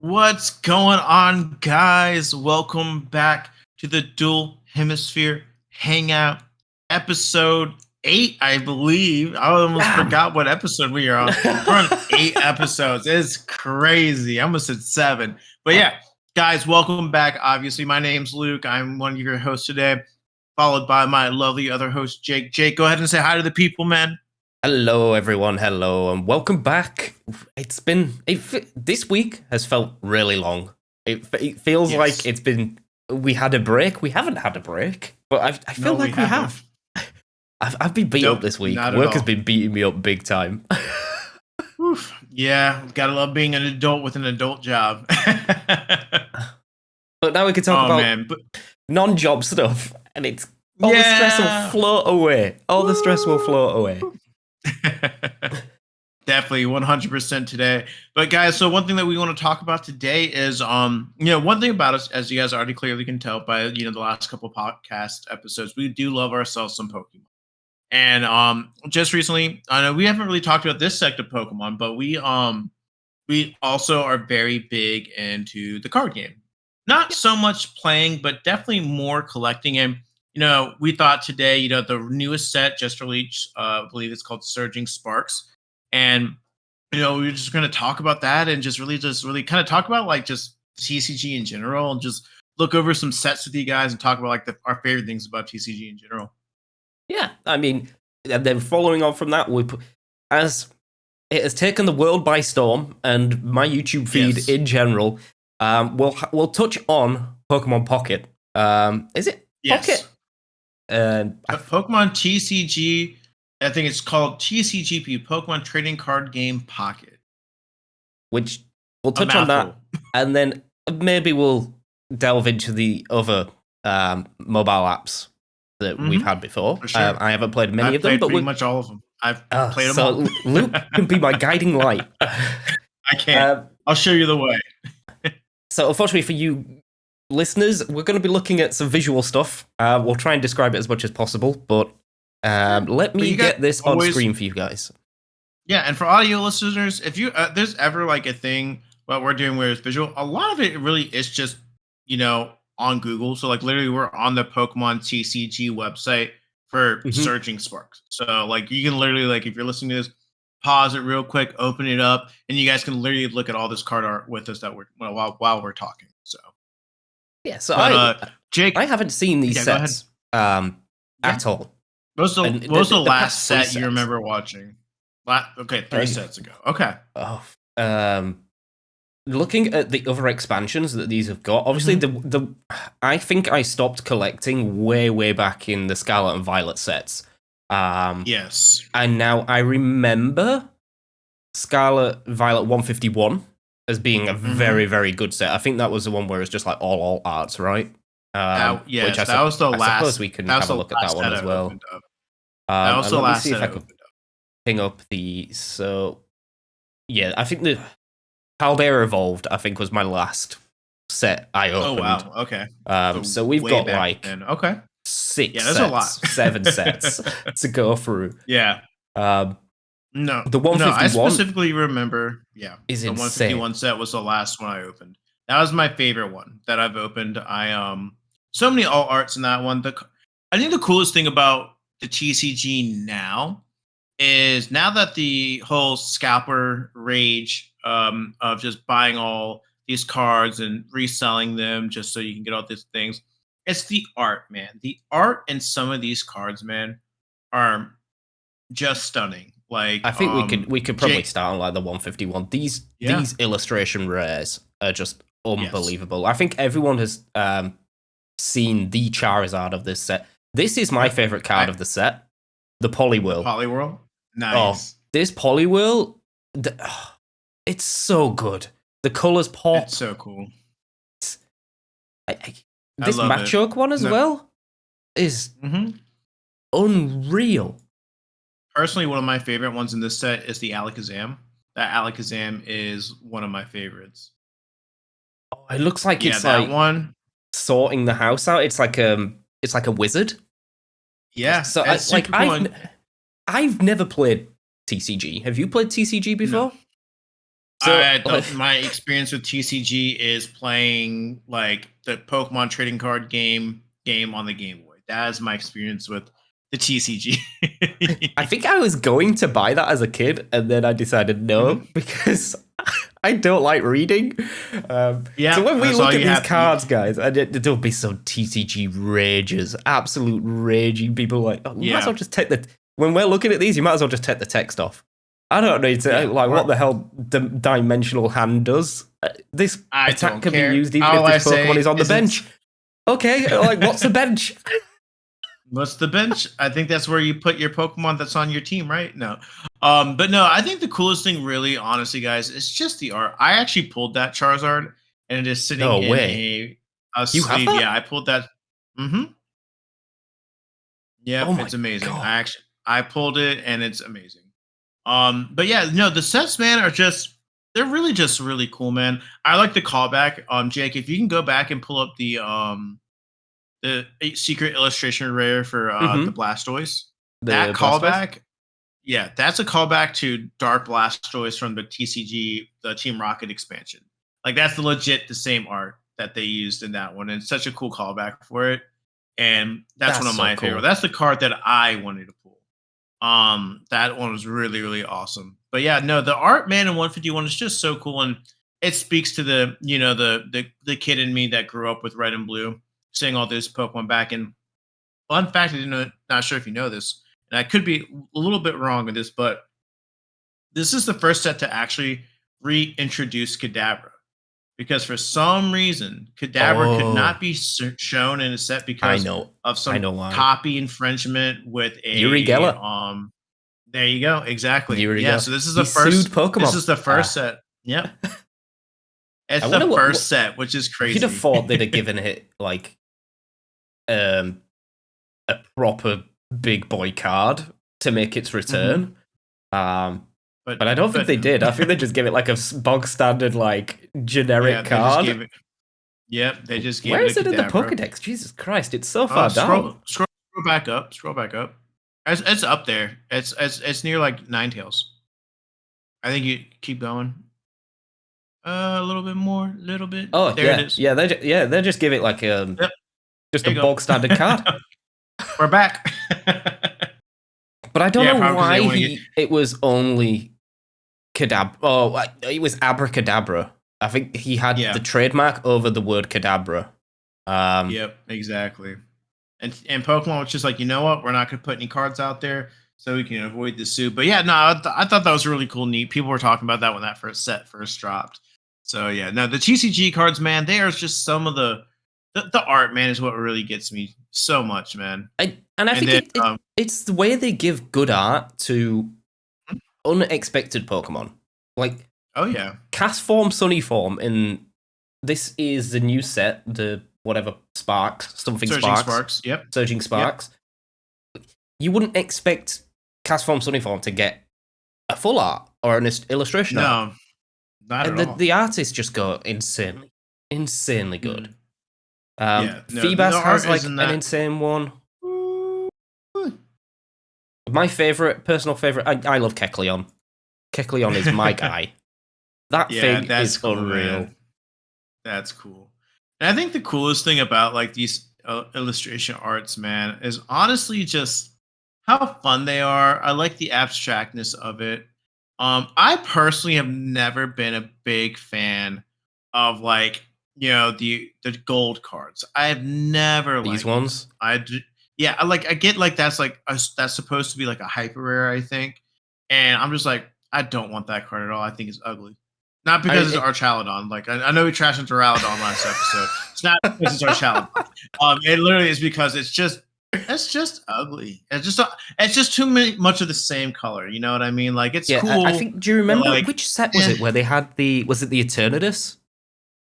What's going on, guys? Welcome back to the Dual Hemisphere Hangout, episode 8, I believe. I almost Damn. forgot what episode we are on. We're on 8 episodes. It's crazy. I almost said 7. But yeah, guys, welcome back. Obviously, my name's Luke. I'm one of your hosts today, followed by my lovely other host, Jake. Jake, go ahead and say hi to the people, man. Hello, everyone. Hello, and welcome back. This week has felt really long. It feels like we had a break. We haven't had a break, but I feel like we have. I've been beat up this week. Work has been beating me up big time. Oof. Yeah, gotta love being an adult with an adult job. But now we can talk about non-job stuff, and it's all the stress will float away. All the stress will float away. Definitely 100% today. But guys, so one thing that we want to talk about today is one thing about us, as you guys already clearly can tell by the last couple of podcast episodes, we do love ourselves some Pokemon. And just recently, I know we haven't really talked about this sect of Pokemon, but we also are very big into the card game. Not so much playing, but definitely more collecting. And we thought today, the newest set just released, I believe it's called Surging Sparks. And, we were just going to talk about that and just really kind of talk about like just TCG in general and just look over some sets with you guys and talk about like our favorite things about TCG in general. Yeah, I mean, and then following on from that, as it has taken the world by storm and my YouTube feed in general, we'll touch on Pokemon Pocket. Is it Pocket? Pokemon TCG, I think it's called TCGP, Pokemon Trading Card Game Pocket. Which we'll touch on that, and then maybe we'll delve into the other mobile apps that we've had before. Sure. I haven't played many of them, but pretty much all of them. I've played them all. So Luke can be my guiding light. I can't. I'll show you the way. So unfortunately for you listeners, we're going to be looking at some visual stuff. We'll try and describe it as much as possible, but let me get this on screen for you guys. Yeah, and for audio listeners, if you there's ever like a thing what we're doing where it's visual, a lot of it really is just on Google. So like literally we're on the Pokemon TCG website for Surging Sparks. So like you can literally like if you're listening to this, pause it real quick, open it up, and you guys can literally look at all this card art with us that while we're talking. So yeah, so Jake, I haven't seen these sets at all. What was the last set you remember watching? 3 sets ago. Okay. Looking at the other expansions that these have got, obviously I think I stopped collecting way back in the Scarlet and Violet sets. Yes. And now I remember Scarlet Violet 151 as being a very, very good set. I think that was the one where it's just like all arts, right? That was the last. I suppose we can have a look at that one as well. That was the last set. Let me see if I could ping up yeah, I think the Caldera Evolved, I think, was my last set I opened. Oh, wow. Okay. So we've got like 6 there's sets, a lot. 7 sets to go through. Yeah. No, the 151. No, I specifically remember. Yeah, is the insane. 151 set was the last one I opened. That was my favorite one that I've opened. So many all arts in that one. I think the coolest thing about the TCG now is now that the whole scalper rage of just buying all these cards and reselling them just so you can get all these things. It's the art, man. The art in some of these cards, man, are just stunning. Like I think we could probably start on like the 151. These illustration rares are just unbelievable. I think everyone has seen the Charizard of this set. This is my favorite card of the set, the Poliwhirl. Poliwhirl? Nice. This Poliwhirl, it's so good. The colors pop. It's so cool. This Machoke one as well is unreal. Personally, one of my favorite ones in this set is the Alakazam. That Alakazam is one of my favorites. Oh, it looks like it's that like one sorting the house out. It's like a wizard. Yeah. So I've never played TCG. Have you played TCG before? So I don't. My experience with TCG is playing like the Pokemon trading card game on the Game Boy. That is my experience with the TCG. I think I was going to buy that as a kid, and then I decided no Mhm. because I don't like reading. Yeah, So when we that's look all at you these have to. cards, guys, and there'll be some TCG ragers, absolute raging people. Like, oh, we might as well Yeah, just take the. When we're looking at these, you might as well just take the text off. I don't need to yeah. like what Or the hell dimensional hand does. This I attack don't can be care. used even if All I this Pokemon say is on the is it's bench. Okay, like what's the bench? what's the bench? I think that's where you put your Pokemon that's on your team, right? No. But no, I think the coolest thing really, honestly, guys, is just the art. I actually pulled that Charizard and it is sitting No in way. a You have sleeve. that? Yeah, I pulled that. Mm-hmm. Oh Yep, my it's amazing. god. I pulled it and it's amazing. But yeah, no, the sets, man, are just they're really just really cool, man. I like the callback. Jake, if you can go back and pull up the secret illustration rare for the Mm-hmm. Blastoise, that The Blastoise? callback, yeah, that's a callback to Dark Blastoise from the TCG, the Team Rocket expansion. Like that's the legit the same art that they used in that one. And it's such a cool callback for it. And that's one That's of so my favorite. cool. That's the card that I wanted to pull. That one was really, really awesome. But yeah, no, the art man in 151 is just so cool. And it speaks to the, the kid in me that grew up with red and blue, seeing all this Pokemon back. And fun fact, I didn't know, not sure if you know this, and I could be a little bit wrong with this, but this is the first set to actually reintroduce Kadabra because for some reason Kadabra could not Oh, be shown in a set I because know. of I some know why. copy infringement with Yuri a Geller. there you go, exactly, Yuri yeah, Geller. so He sued this Pokemon. is the first set. Yep, I it's the wonder first set, which is you'd have crazy. thought they'd have given it like um a proper big boy card to make its Hmm. return. Um but I don't think But they no. did. I think they just gave it like a bog standard, like Yeah, generic they just card. gave it. Yep, they just gave Where it is a it in the Kadabra. Pokedex? Jesus Christ, it's so far down. Scroll back up. Scroll back up. It's up there. It's near like Ninetales. I think you keep going. A little bit more, a little bit. Oh There it yeah, is. yeah. They just give it like Yep, just a there you go. bog standard card. We're back. But I don't Yeah, know probably because they why want to get. it was only Kadabra. Oh, it was Abracadabra. I think he had the Yeah. trademark over the word Kadabra. Um, Yep. Exactly. And Pokemon was just like, you know what? We're not gonna put any cards out there so we can avoid the suit. But yeah, no, I thought that was really cool, neat. People were talking about that when that first set first dropped. So yeah, no, the TCG cards, man, they are just some of the art, man, is what really gets me so much, man. and I And think then it's the way they give good art to unexpected Pokemon. Like oh yeah, Cast Form, Sunny Form, and this is the new set, the whatever Sparks, something Surging Sparks, Sparks. Yep. Surging Yep. Sparks. You wouldn't expect Cast Form, Sunny Form to get a full art or an illustration art. No, not And at all. the artists just go insanely good. Mhm. Yeah, no, the Feebas has art like isn't an that. insane one. My favorite, personal favorite, I love Kecleon. Kecleon is my guy. That Yeah, thing that's is cool, unreal. man. That's cool. And I think the coolest thing about like these illustration arts, man, is honestly just how fun they are. I like the abstractness of it. I personally have never been a big fan of like the gold cards. I have never These liked them. ones, Yeah, I get like that's like that's supposed to be like a hyper rare, I think, and I'm just like I don't want that card at all. I think it's ugly. Not I because it's it, Archaladon. Like I know we trashed into Ralladon last episode. It's not because it's Archaladon. It literally is because it's just ugly. It's just too much of the same color. You know what I mean? Like it's yeah, I cool, think. Do you but remember like which set was eh, it where they had the? Was it the Eternatus?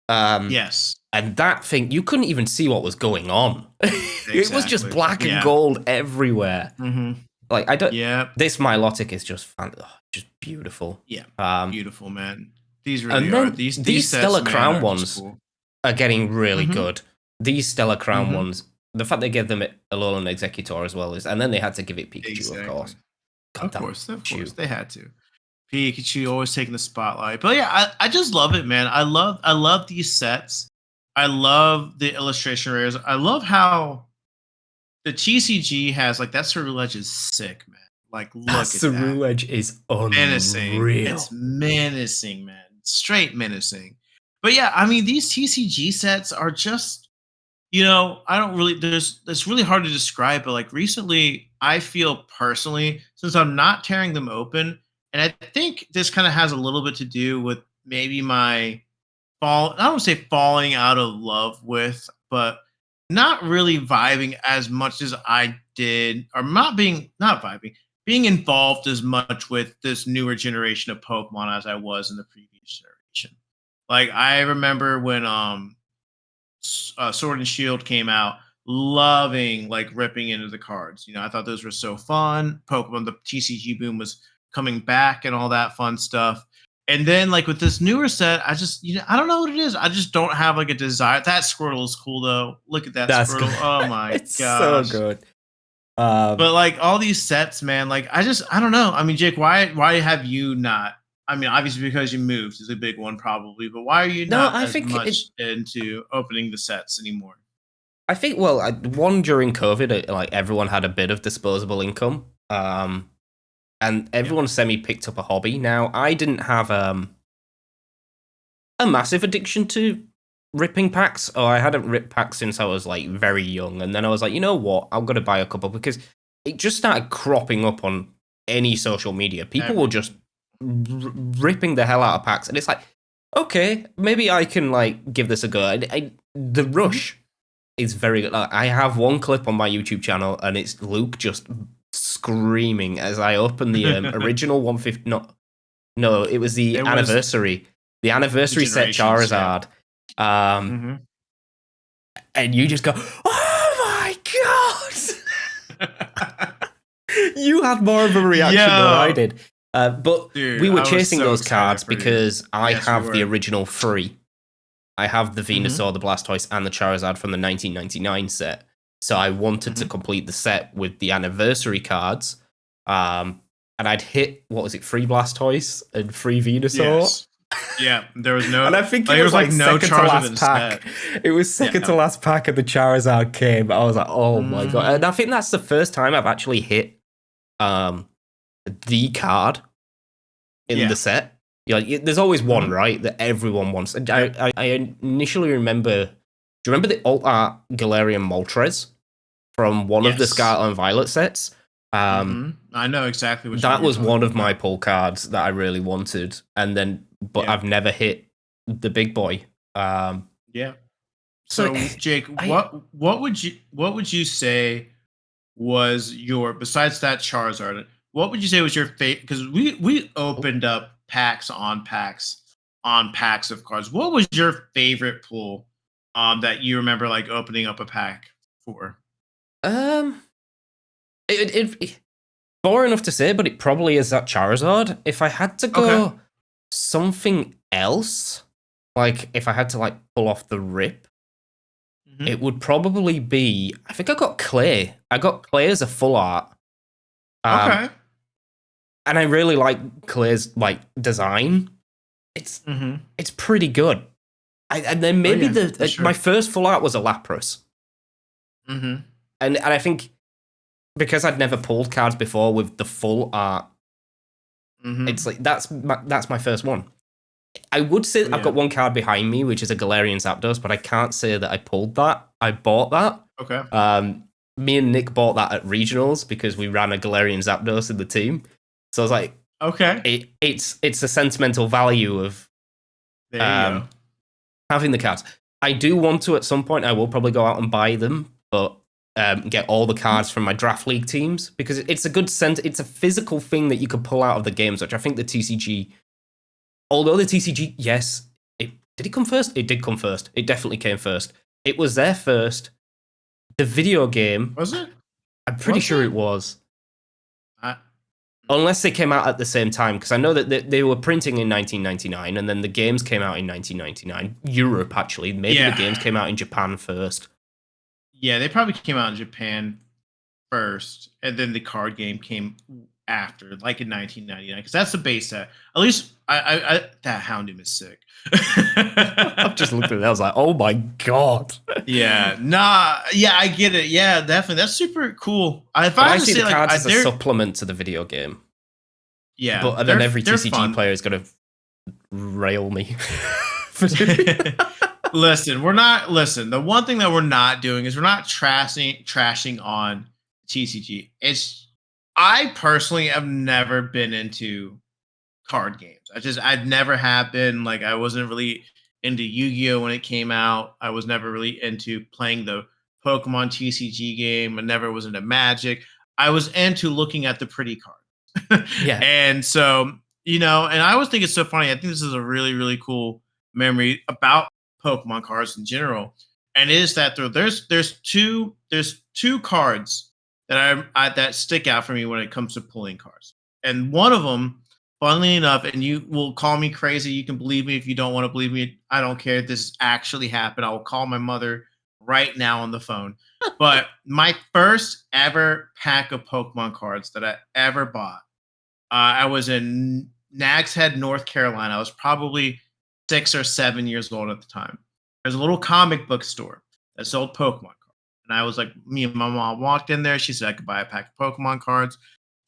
yes, And that thing, you couldn't even see what was going on. It was just exactly. black and Yeah. gold everywhere. Hmm. Like I don't. Yeah. This Milotic is just just beautiful. Yeah. Um, Beautiful, man. These really and are. then These these sets, Stellar man, Crown are just ones cool. are getting really Hmm. good. These Stellar Crown Hmm. ones, the fact they gave them Alolan Executor as well is, and then they had to give it Pikachu, of Exactly. course. God damn Of course, Pikachu. they had to. Pikachu always taking the spotlight. But yeah, I just love it, man. I love these sets. I love the illustration rares. I love how the TCG has like that Ceruledge is sick, man. Like That look at that. Ceruledge is Menacing. It's unreal. menacing, man. Straight menacing. But yeah, I mean these TCG sets are just I don't really there's it's really hard to describe, but like recently I feel personally, since I'm not tearing them open, and I think this kind of has a little bit to do with maybe my I don't say falling out of love with, but not really vibing as much as I did, or not vibing, being involved as much with this newer generation of Pokemon as I was in the previous generation. Like I remember when Sword and Shield came out, loving like ripping into the cards. I thought those were so fun. Pokemon, the TCG boom was coming back and all that fun stuff. And then like with this newer set, I just I don't know what it is. I just don't have like a desire. That Squirtle is cool though. Look at that That's Squirtle. good. Oh my It's so gosh. good. But like all these sets, man, like I don't know. I mean, Jake, why have you not? I mean, obviously because you moved is a big one probably, but why are you No, not I as think much into opening the sets anymore? well, one during COVID, like everyone had a bit of disposable income, and everyone semi picked up a hobby. Now, I didn't have a massive addiction to ripping packs, or I hadn't ripped packs since I was like very young, and then I was like, you know what, I'm gonna buy a couple because it just started cropping up on any social media. People were just ripping the hell out of packs, and it's like, okay, maybe I can like give this a go. The rush is very good. Like, I have one clip on my YouTube channel, and it's Luke just screaming as I open the original 150. No, it was the anniversary. The anniversary set Charizard. Yeah. And you just go, oh my god! You had more of a reaction than I did. But dude, we were chasing those cards because I have the original 3. I have the Venusaur, the Blastoise, and the Charizard from the 1999 set. So I wanted to complete the set with the anniversary cards. And I'd hit, 3 Blastoise and 3 Venusaur? Yes. Yeah, there was no... And I think it was like no second to last pack. It was second to last pack and the Charizard came. I was like, oh my god. And I think that's the first time I've actually hit the card in the set. There's always one, right, that everyone wants. And I initially remember... Do you remember the Alt Art Galarian Moltres from one of the Scarlet and Violet sets? I know exactly what that was one of my pull cards that I really wanted, and then I've never hit the big boy. So Jake, what would you say was your, besides that Charizard, what would you say was your favorite? Because we opened up packs on packs of cards. What was your favorite pull that you remember like opening up a pack for? It boring enough to say, but it probably is that Charizard. If I had to go something else, like if I had to like pull off the rip, it would probably be, I think I got Clay. I got Clay as a full art. And I really like Clay's like design. It's pretty good. And then maybe my first full art was a Lapras. And I think because I'd never pulled cards before with the full art, it's like that's my first one. I would say I've got one card behind me, which is a Galarian Zapdos, but I can't say that I pulled that. I bought that. Me and Nick bought that at regionals because we ran a Galarian Zapdos in the team. So I was like, it's a sentimental value of having the cards. I do want to at some point. I will probably go out and buy them, but get all the cards from my draft league teams because it's a good it's a physical thing that you could pull out of the games, which I think the TCG, although the TCG, did it come first? It did come first. It definitely came first. It was there first. The video game, was it? I'm pretty sure it was. Unless they came out at the same time, because I know that they were printing in 1999, and then the games came out in 1999. Europe, actually. Maybe the games came out in Japan first. Yeah, they probably came out in Japan first, and then the card game came after, like in 1999, because that's the base set. At least that Houndoom is sick. I've just looked at it. I was like, oh my god. Yeah, nah, yeah, I get it. Yeah, definitely, that's super cool. If I I had to see say, the like, cards as a supplement to the video game. Yeah, But then every they're TCG fun. player is going to rail me. Listen, the one thing that we're not doing is we're not trashing on TCG. I personally have never been into card games. I'd never have been. Like, I wasn't really into Yu-Gi-Oh when it came out. I was never really into playing the Pokemon TCG game. I never was into Magic. I was into looking at the pretty cards. Yeah. And so, and I always think it's so funny. I think this is a really, really cool memory about Pokemon cards in general. And it is that there's two cards that that stick out for me when it comes to pulling cards. And one of them, funnily enough, and you will call me crazy. You can believe me if you don't want to believe me. I don't care. This actually happened. I will call my mother right now on the phone. But my first ever pack of Pokemon cards that I ever bought, I was in Nags Head, North Carolina. I was probably 6 or 7 years old at the time. There's a little comic book store that sold Pokemon cards. And I was like, me and my mom walked in there. She said I could buy a pack of Pokemon cards.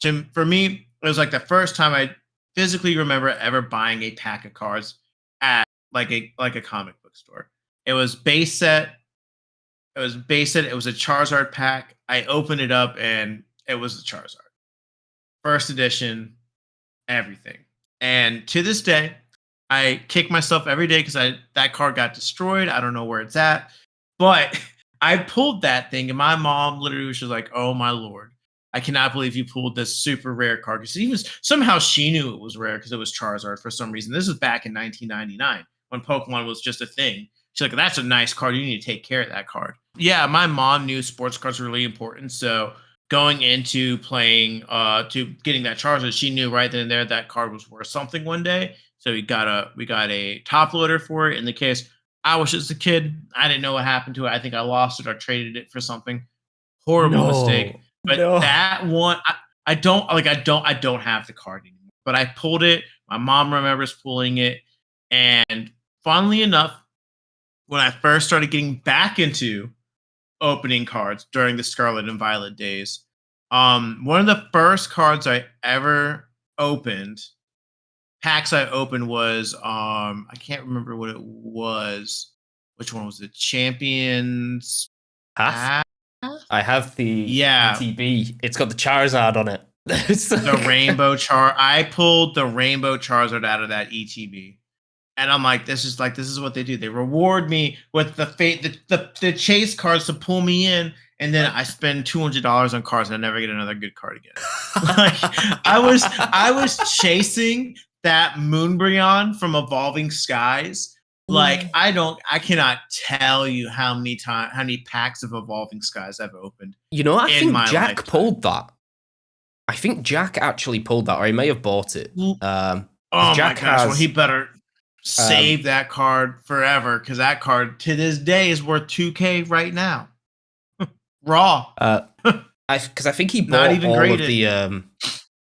For me, it was like the first time I physically remember ever buying a pack of cards at like a comic book store. It was base set. It was a Charizard pack. I opened it up and it was a Charizard. First edition, everything. And to this day, I kick myself every day because that card got destroyed. I don't know where it's at. But I pulled that thing and my mom literally was just like, oh my Lord. I cannot believe you pulled this super rare card. Because somehow she knew it was rare because it was Charizard for some reason. This is back in 1999 when Pokemon was just a thing. She's like, that's a nice card. You need to take care of that card. Yeah, my mom knew sports cards were really important. So going into playing, to getting that Charizard, she knew right then and there that card was worth something one day. So we got a top loader for it. In the case, I was just a kid. I didn't know what happened to it. I think I lost it or traded it for something. Horrible mistake. But that one, I don't have the card anymore. But I pulled it. My mom remembers pulling it. And funnily enough, when I first started getting back into opening cards during the Scarlet and Violet days, one of the first cards I ever opened, packs I opened was I can't remember what it was. Which one was it? Champions Path? I have the ETB. It's got the Charizard on it. The Rainbow I pulled the Rainbow Charizard out of that ETB. And I'm like, this is what they do. They reward me with the chase cards to pull me in, and then I spend $200 on cards and I never get another good card again. Like, I was chasing that Moonbreon from Evolving Skies. Like, I cannot tell you how many packs of Evolving Skies I've opened. I think Jack pulled that. I think Jack actually pulled that, or he may have bought it. Oh Jack my gosh! Well, he better save that card forever, because that card to this day is worth $2K right now. Raw. Because I think he bought all of the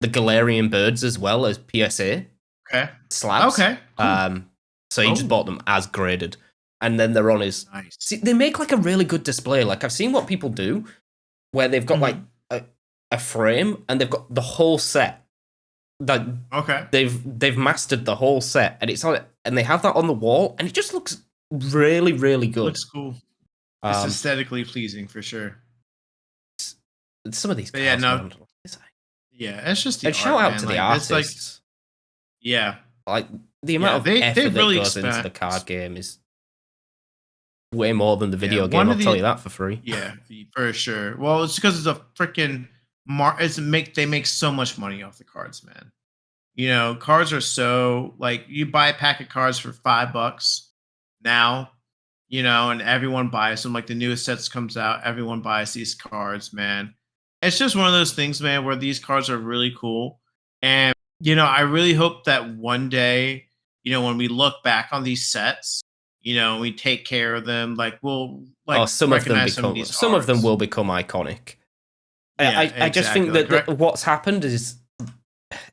Galarian birds as well as PSA. Okay. Slabs. Okay. Cool. So he just bought them as graded, and then they're on his. Nice. See, they make like a really good display. Like, I've seen what people do, where they've got like a frame and they've got the whole set. Like, okay. They've mastered the whole set, and it's on it, and they have that on the wall, and it just looks really, really good. Looks cool. It's aesthetically pleasing for sure. Some of these cards, it's just the and art, shout out man. to the artists. Like the amount of effort that really goes into the card game is way more than the video game. I'll tell you that for free. Yeah, for sure. Well, it's because it's a freaking they make so much money off the cards, man. Cards are so, like, you buy a pack of cards for $5 now, and everyone buys them. Like, the newest sets comes out, everyone buys these cards, man. It's just one of those things, man, where these cards are really cool. And, I really hope that one day, when we look back on these sets, we take care of them. Like, we'll some of them will become iconic. Yeah, I just think that what's happened is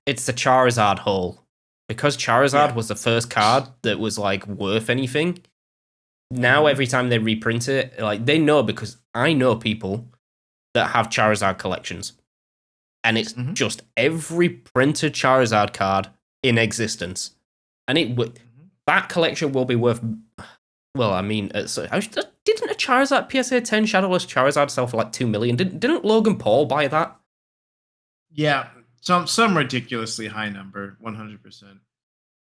it's the Charizard hole. Because Charizard Yeah. was the first card that was like worth anything. Now every time they reprint it, like they know, because I know people that have Charizard collections. And it's just every printed Charizard card in existence. And that collection will be worth. Well, I mean, didn't a Charizard PSA 10 Shadowless Charizard sell for like 2 million? Didn't Logan Paul buy that? Yeah, some ridiculously high number, 100%.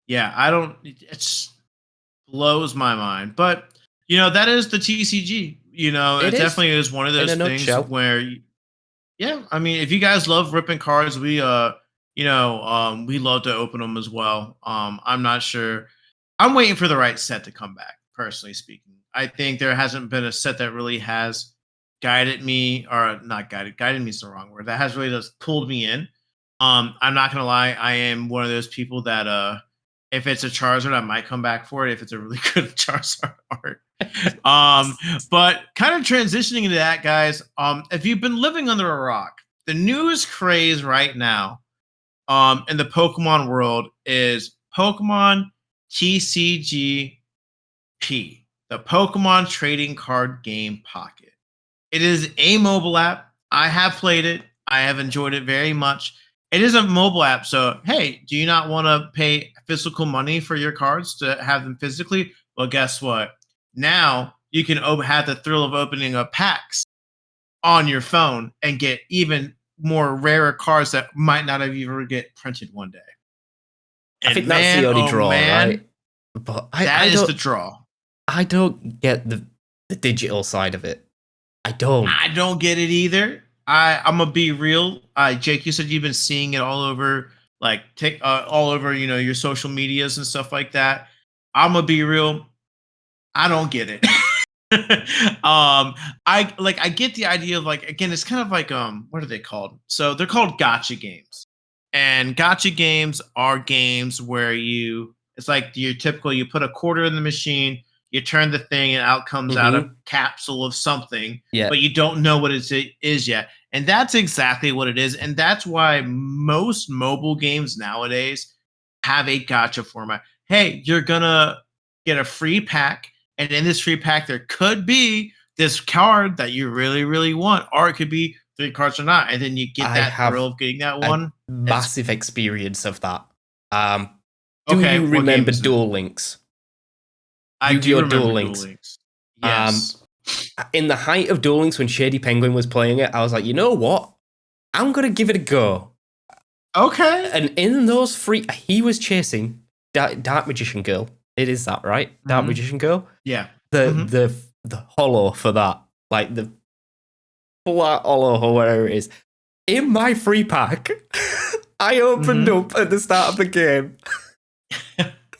Yeah, I don't. It blows my mind, but that is the TCG. It definitely is one of in those a things nutshell. where, yeah, I mean, if you guys love ripping cards, we we love to open them as well. I'm not sure. I'm waiting for the right set to come back. Personally speaking, I think there hasn't been a set that really has guided me, or not guided. Guided me is the wrong word. That has really just pulled me in. I'm not gonna lie. I am one of those people that if it's a Charizard, I might come back for it if it's a really good Charizard art. But kind of transitioning into that, guys. If you've been living under a rock, the newest craze right now, in the Pokemon world is Pokemon TCG the Pokemon Trading Card Game Pocket. It is a mobile app. I have played it. I have enjoyed it very much. It is a mobile app, so hey, do you not want to pay physical money for your cards to have them physically? Well, guess what? Now you can have the thrill of opening up packs on your phone and get even more rarer cards that might not have even get printed one day. I think that's the only draw, right? But that is the draw. I don't get the digital side of it. I don't get it either. I'm gonna be real. Jake, you said you've been seeing it all over, like all over, your social medias and stuff like that. I'm gonna be real. I don't get it. I get the idea of, like, again, it's kind of like, what are they called? So they're called gotcha games. And gotcha games are games where it's like your typical, you put a quarter in the machine, you turn the thing, and out comes out a capsule of something, but you don't know what it is yet. And that's exactly what it is. And that's why most mobile games nowadays have a gotcha format. Hey, you're gonna get a free pack, and in this free pack, there could be this card that you really, really want, or it could be 3 cards or not, and then you get that thrill of getting that one. Massive experience of that. Do you remember Duel Links? I do remember Duel Links. Yes. In the height of Duel Links, when Shady Penguin was playing it, I was like, you know what? I'm gonna give it a go. Okay. And in those he was chasing Dark Magician Girl. It is that, right? Dark Magician Girl? Yeah. The holo for that. Like the flat holo or whatever it is. In my free pack, I opened up at the start of the game.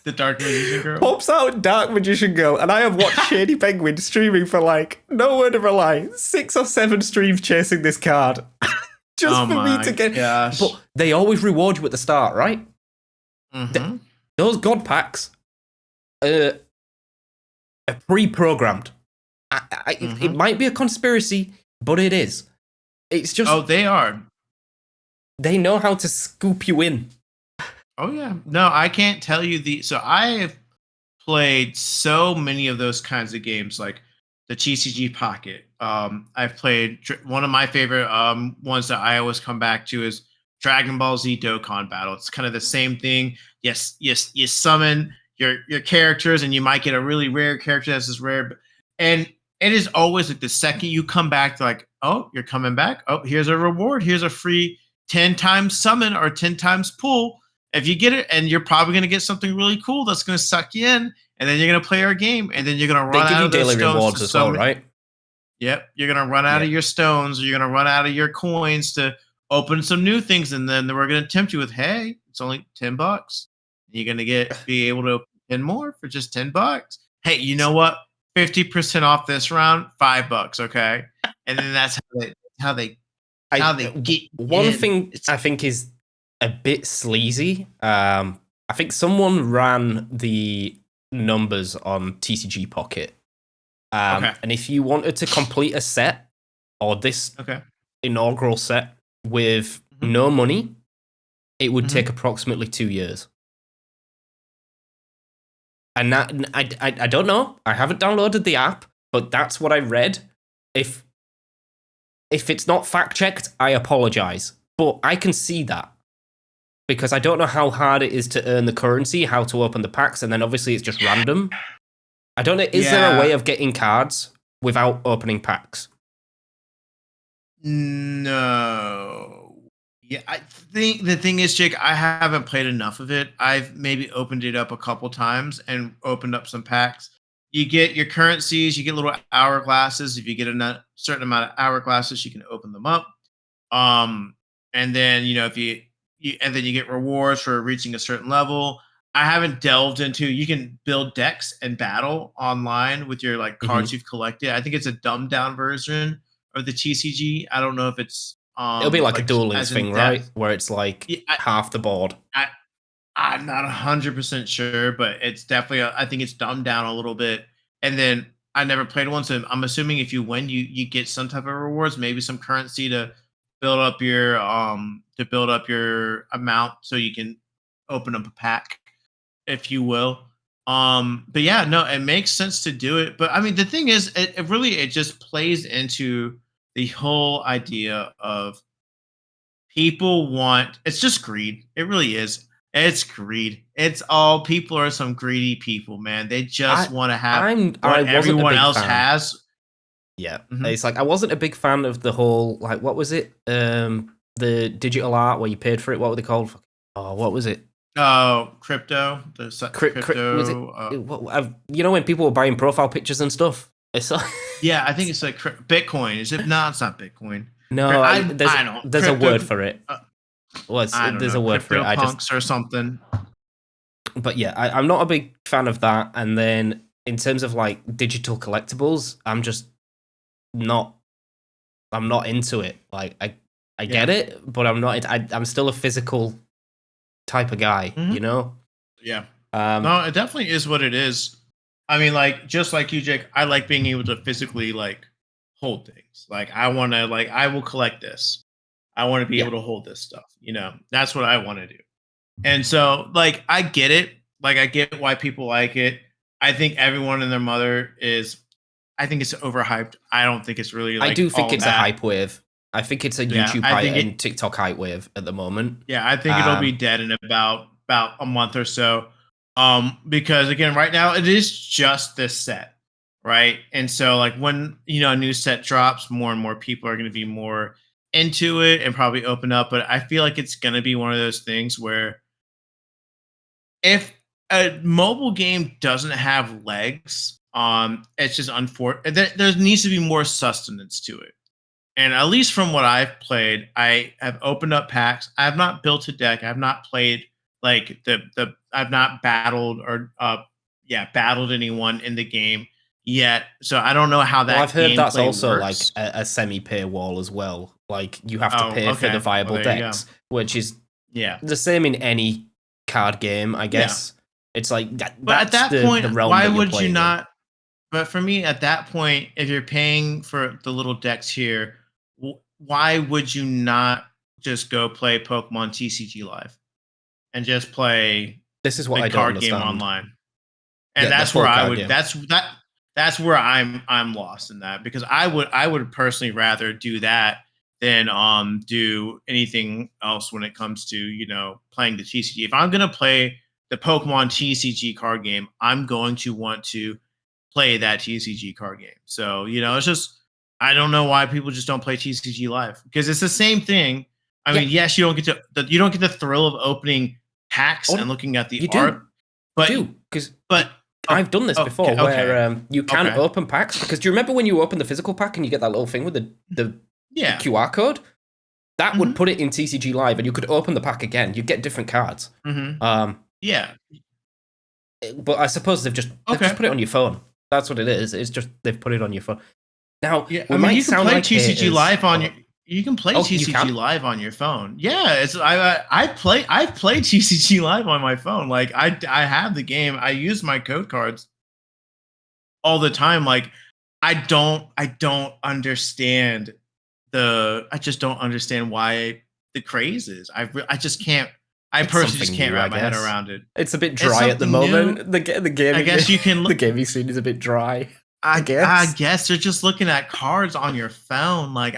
The Dark Magician Girl? Pops out Dark Magician Girl, and I have watched Shady Penguin streaming for, like, no word of a lie, 6 or 7 streams chasing this card. Just for me to get... Gosh. But they always reward you at the start, right? Those God packs are pre-programmed. It might be a conspiracy, but it is. It's just... Oh, they are. They know how to scoop you in. Oh, yeah. No, I can't tell you so I have played so many of those kinds of games, like the TCG Pocket. I've played one of my favorite ones that I always come back to is Dragon Ball Z Dokkan Battle. It's kind of the same thing. Yes, you summon your characters, and you might get a really rare character that's as rare. And it is always like the second you come back, to like, oh, you're coming back. Oh, here's a reward. Here's a free 10 times summon or 10 times pull. If you get it, and you're probably going to get something really cool that's going to suck you in, and then you're going to play our game, and then you're going to run out of those stones. They give you daily rewards as well, right? Yep. You're going to run out of your stones, or you're going to run out of your coins to open some new things, and then we're going to tempt you with, hey, it's only $10. You're going to be able to open 10 more for just $10. Hey, you know what? 50% off this round, $5, okay? And then that's how they get one in. Thing I think is a bit sleazy. I think someone ran the numbers on TCG Pocket. And if you wanted to complete a set, or this inaugural set, with no money, it would take approximately 2 years. And that I don't know. I haven't downloaded the app, but that's what I read. If it's not fact checked, I apologize. But I can see that. Because I don't know how hard it is to earn the currency, how to open the packs, and then obviously it's just random. I don't know. Is there a way of getting cards without opening packs? No. Yeah, I think the thing is, Jake, I haven't played enough of it. I've maybe opened it up a couple times and opened up some packs. You get your currencies, you get little hourglasses. If you get a certain amount of hourglasses, you can open them up. And then if and then you get rewards for reaching a certain level. I haven't delved into. You can build decks and battle online with your cards you've collected. I think it's a dumbed down version of the TCG. I don't know if it's it'll be like a Duel Links as thing, right? Where it's like half the board. I'm not 100% sure, but it's definitely. I think it's dumbed down a little bit. And then I never played one, so I'm assuming if you win, you get some type of rewards, maybe some currency to build up your amount, so you can open up a pack, if you will. But yeah, no, it makes sense to do it. But I mean, the thing is, it just plays into the whole idea of people want. It's just greed. It really is. It's greed. It's all people are some greedy people, man. They just want to have what everyone else has. Yeah, it's like I wasn't a big fan of the whole what was it? The digital art where you paid for it. What were they called? Oh, what was it? Oh, crypto. Crypto. Was it? When people were buying profile pictures and stuff. It's like yeah, I think it's like Bitcoin. Is it? No, it's not Bitcoin. No, there's a word for it. There's a word for it. Punks or something. But yeah, I'm not a big fan of that. And then in terms of digital collectibles, I'm just not. I'm not into it. I get it, but I'm not. I'm still a physical type of guy, Yeah. No, it definitely is what it is. I mean, just like you, Jake, I like being able to physically hold things. I want to I will collect this. I want to be able to hold this stuff. That's what I want to do. And so I get it. I get why people like it. I think everyone and their mother I think it's overhyped. I don't think it's really I do think it's a hype wave. I think it's a YouTube hype and TikTok hype wave at the moment. Yeah, I think it'll be dead in about a month or so. Because again, right now it is just this set, right? And so when a new set drops, more and more people are going to be more into it and probably open up. But I feel like it's going to be one of those things where if a mobile game doesn't have legs, it's just unfortunate. There needs to be more sustenance to it. And at least from what I've played, I have opened up packs. I have not built a deck. I have not played I've not battled or battled anyone in the game yet. So I don't know how that. Well, I've heard that's also works. a semi-paywall as well. You have to pay for the viable decks, which is the same in any card game, I guess. Yeah. It's but at that point, why would you not? But for me, at that point, if you're paying for the little decks here, why would you not just go play Pokemon TCG Live and just play? This is what I don't understand. Game online, and that's where I would. That's where I'm lost in that, because I would personally rather do that than do anything else when it comes to playing the TCG. If I'm gonna play the Pokemon TCG card game, I'm going to want to play that TCG card game. So it's just, I don't know why people just don't play TCG Live, because it's the same thing. I mean, yes, you don't get the thrill of opening packs and looking at the art. But I've done this before where you can open packs, because do you remember when you open the physical pack and you get that little thing with the QR code? That would put it in TCG Live, and you could open the pack again. You'd get different cards. Yeah. But I suppose they've just put it on your phone. That's what it is. It's just they've put it on your phone. Now, you can play TCG Live on your. You can play TCG Live on your phone. Yeah, I've played TCG Live on my phone. I have the game. I use my code cards all the time. I don't understand I just don't understand why the craze is. I just can't I It's personally just something can't new, I wrap my head guess. around it. It's a bit It's dry at the something moment. new. The gaming, I guess you can. the gaming scene is a bit dry. I I guess. guess they're just looking at cards on your phone. Like,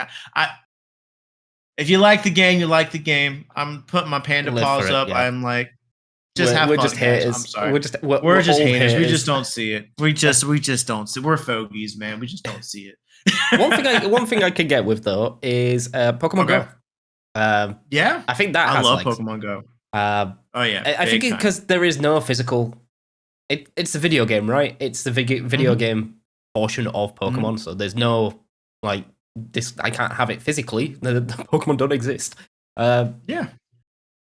if you like the game, you like the game. I'm putting my panda Live for paws it, up. yeah. I'm like, just have We're fun, just guys. I'm haters. sorry. We're We're just old haters. We haters. just don't see it. We just don't see. We're fogies, man. We just don't see it. One thing I can get with though is Pokemon Okay. Go. Yeah, I think that I has love legs. Pokemon Go. Um, Oh yeah, I think big time. because there is no physical. It's a video game, right? It's the video Mhm. game portion of Pokemon, so there's no like this. I can't have it physically. The Pokemon don't exist. Yeah.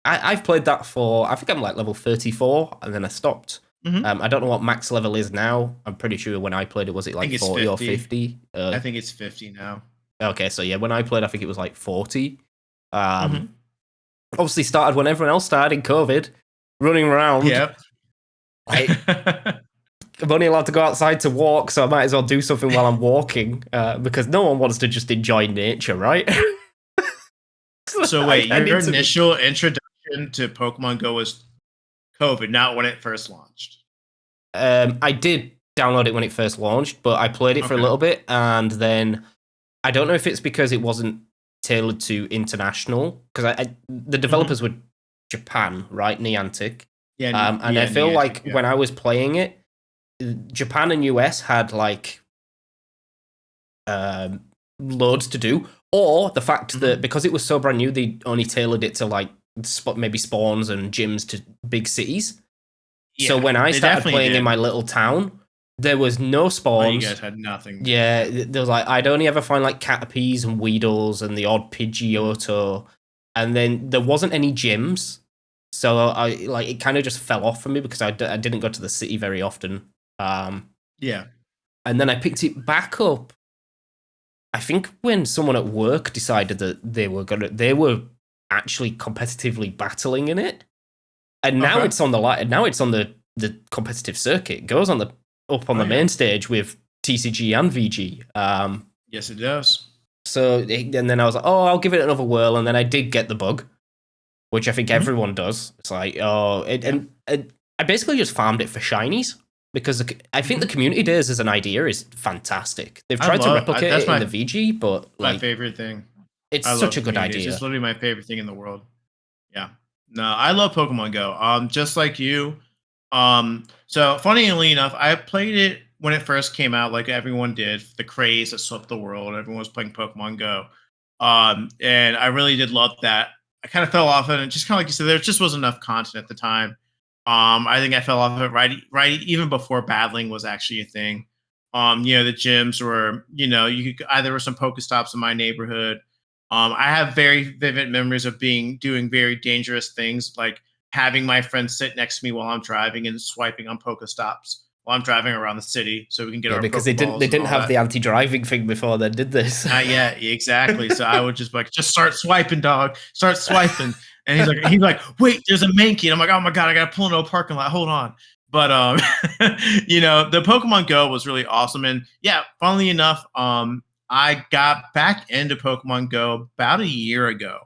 I've played that for. I think I'm like level 34, and then I stopped. Mhm. I don't know what max level is now. I'm pretty sure when I played it, was it I think like it's 40 or 50. 50? I think it's 50 now. Okay, so yeah, when I played, I think it was like 40. Mhm. Obviously started when everyone else started in COVID, running around. Yep. I'm only allowed to go outside to walk, so I might as well do something while I'm walking, because no one wants to just enjoy nature, right? So wait, I your need to be- initial introduction to Pokemon Go was COVID, not when it first launched. I did download it when it first launched, but I played it for a Okay. little bit, and then I don't know if it's because it wasn't tailored to international, because the developers were Japan, right? Niantic. Yeah, And I feel Niantic, like yeah. when I was playing it, Japan and US had like loads to do, or the fact that because it was so brand new, they only tailored it to like maybe spawns and gyms to big cities. So Yeah, when I they started definitely playing in did. my little town, there was no Oh, spawns. you guys had nothing. Yeah, there was like I'd only ever find like Caterpies and Weedles and the odd Pidgeotto, and then there wasn't any gyms. So I like it kind of just fell off for me because I didn't go to the city very often. Yeah. And then I picked it back up. I think when someone at work decided that they were actually competitively battling in it, and now Okay. it's on the now it's on the competitive circuit. It goes on the Oh, main yeah. stage with TCG and VG. Yes, it does. So and then I was like, oh, I'll give it another whirl, and then I did get the bug, which I think Mhm. everyone does. It's like, oh, and I basically just farmed it for shinies because I think the community days as an idea is fantastic. They've tried to replicate it in the VG, but my like favorite thing. it's I such love a good communities. idea. It's literally my favorite thing in the world. Yeah. No, I love Pokemon Go. Just like you. So funnily enough, I played it when it first came out, like everyone did. The craze that swept the world. Everyone was playing Pokemon Go. And I really did love that. I kind of fell off it, and just kind of like you said, there just wasn't enough content at the time. I think I fell off of it right even before battling was actually a thing. The gyms were, you could either were some Pokestops in my neighborhood. I have very vivid memories of doing very dangerous things, like having my friends sit next to me while I'm driving and swiping on Pokestops while I'm driving around the city, so we can get Yeah, our because Pokeballs they and didn't all have that. the anti-driving thing before they did this. Yeah, exactly. So I would just like, just start swiping, dog. Start swiping. And he's like, wait, there's a Mankey. And I'm like, oh my god, I gotta pull into a parking lot. Hold on. But the Pokemon Go was really awesome. And yeah, funnily enough, I got back into Pokemon Go about a year ago.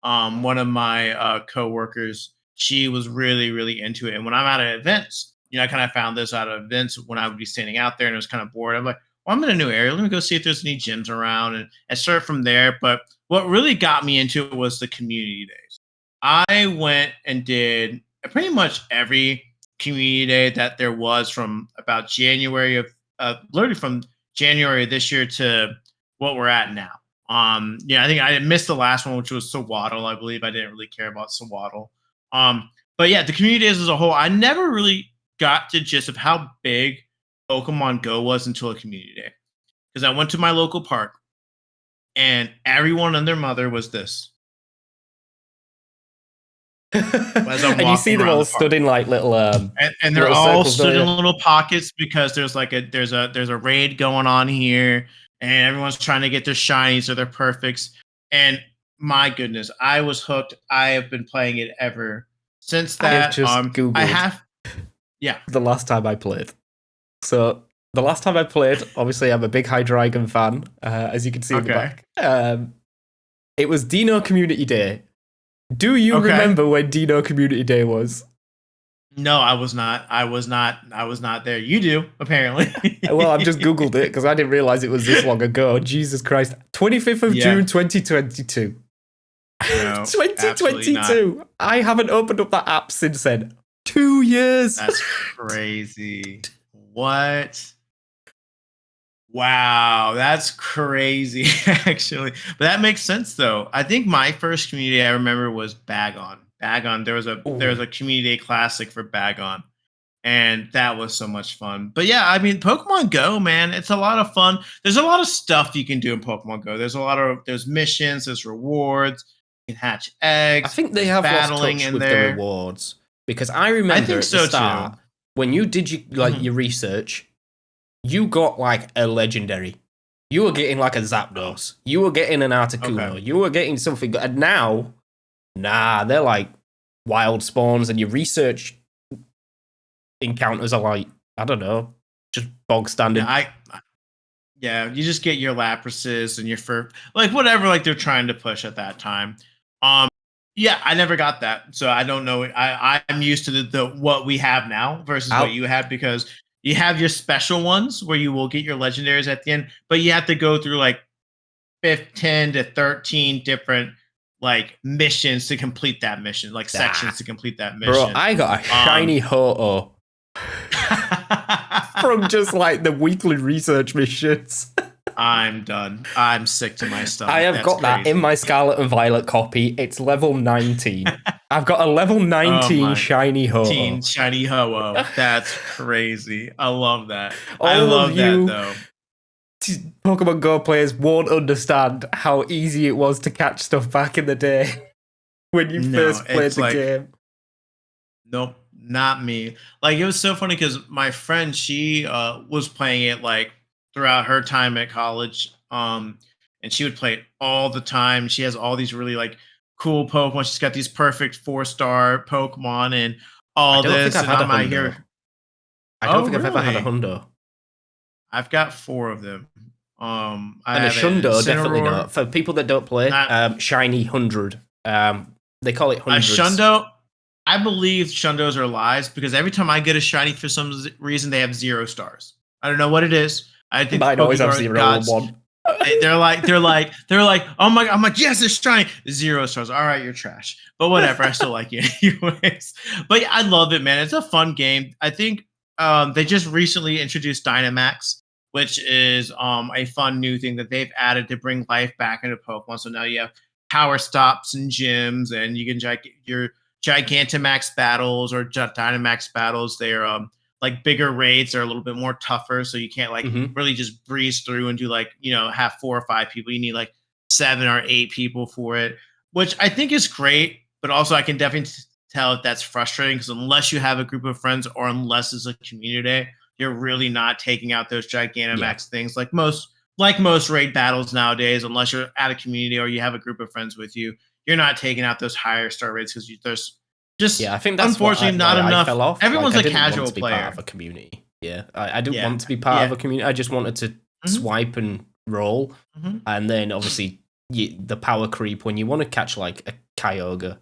One of my coworkers, she was really, really into it. And when I'm out at events, I kind of found this out of events when I would be standing out there and it was kind of bored. I'm like, well, I'm in a new area. Let me go see if there's any gyms around, and I started from there. But what really got me into it was the community days. I went and did pretty much every community day that there was from about January of literally from January of this year to what we're at now. I think I missed the last one, which was Sawaddle. I believe I didn't really care about Sawaddle. But yeah, the community days as a whole, I never really got to gist of how big Pokemon Go was until a community day. Because I went to my local park and everyone and their mother was this. As I'm And you see walking them around all the park. stood in like little And they're little all circles, stood don't in you? little pockets because there's a raid going on here, and everyone's trying to get their shinies or their perfects. And my goodness, I was hooked. I have been playing it ever since I have that. just I Googled have, yeah. the last time I played. So the last time I played, obviously I'm a big Hydreigon fan, as you can see in the Okay. back. It was Dino Community Day, Do you Okay. remember when Dino Community Day was? No, I was not. I was not there. You do, apparently. Well, I've just Googled it because I didn't realize it was this long ago. Jesus Christ. 25th of June, 2022. No, 2022. I haven't opened up that app since then. 2 years. That's crazy. What? Wow, that's crazy, actually. But that makes sense, though. I think my first community I remember was Bagon. Bagon. There was a community day classic for Bagon, and that was so much fun. But yeah, I mean, Pokemon Go, man, it's a lot of fun. There's a lot of stuff you can do in Pokemon Go. There's missions, there's rewards. You can hatch eggs. I think they have battling lost touch in with there. the rewards because I remember think at so, the start too. when you did your research, you got like a legendary. You were getting like a Zapdos. You were getting an Articuno. Okay. You were getting something. And now, nah, they're like wild spawns, and your research encounters are like, I don't know, just bog standard. Yeah, you just get your Laprases and your like whatever like they're trying to push at that time. Yeah, I never got that, so I don't know. I'm used to the what we have now versus what you have, because you have your special ones where you will get your legendaries at the end, but you have to go through like 10 to 13 different like missions to complete that mission, like sections to complete that mission. Bro, I got a shiny Ho-Oh from just like the weekly research missions. I'm done. I'm sick to my stomach. I have got that in my Scarlet and Violet copy. It's level 19. I've got a level 19 shiny Ho-Oh. Shiny Ho-Oh. That's crazy. I love that. I love that, though. Pokemon Go players won't understand how easy it was to catch stuff back in the day when you first played the game. Nope, not me. Like, it was so funny because my friend, she was playing it like throughout her time at college, and she would play it all the time. She has all these really like cool Pokemon. She's got these perfect 4-star Pokemon and all this. And I'm out here. I don't think I've ever had a Hundo. I've got 4 of them. And a Shundo, definitely not. For people that don't play, shiny 100. They call it hundreds. A Shundo, I believe Shundos are lies, because every time I get a shiny, for some reason they have 0 stars. I don't know what it is. I think mine always have 0 and 1. They're like, oh my God. I'm like, yes, it's shiny. 0 stars. All right, you're trash. But whatever, I still like it anyways. But yeah, I love it, man. It's a fun game. I think they just recently introduced Dynamax, which is a fun new thing that they've added to bring life back into Pokemon. So now you have power stops and gyms, and you can your Gigantamax battles or Dynamax battles. They're like bigger raids are a little bit more tougher, so you can't like really just breeze through and do like, have 4 or 5 people. You need like 7 or 8 people for it, which I think is great. But also I can definitely tell if that's frustrating, because unless you have a group of friends or unless it's a community day, you're really not taking out those Gigantamax things like most raid battles nowadays. Unless you're at a community or you have a group of friends with you, you're not taking out those higher star raids, because there's just I think that's unfortunately not enough. Fell off. Everyone's like, a casual player. Part of a community. I didn't want to be part of a community. I just wanted to swipe and roll, and then obviously the power creep when you want to catch like a Kyogre.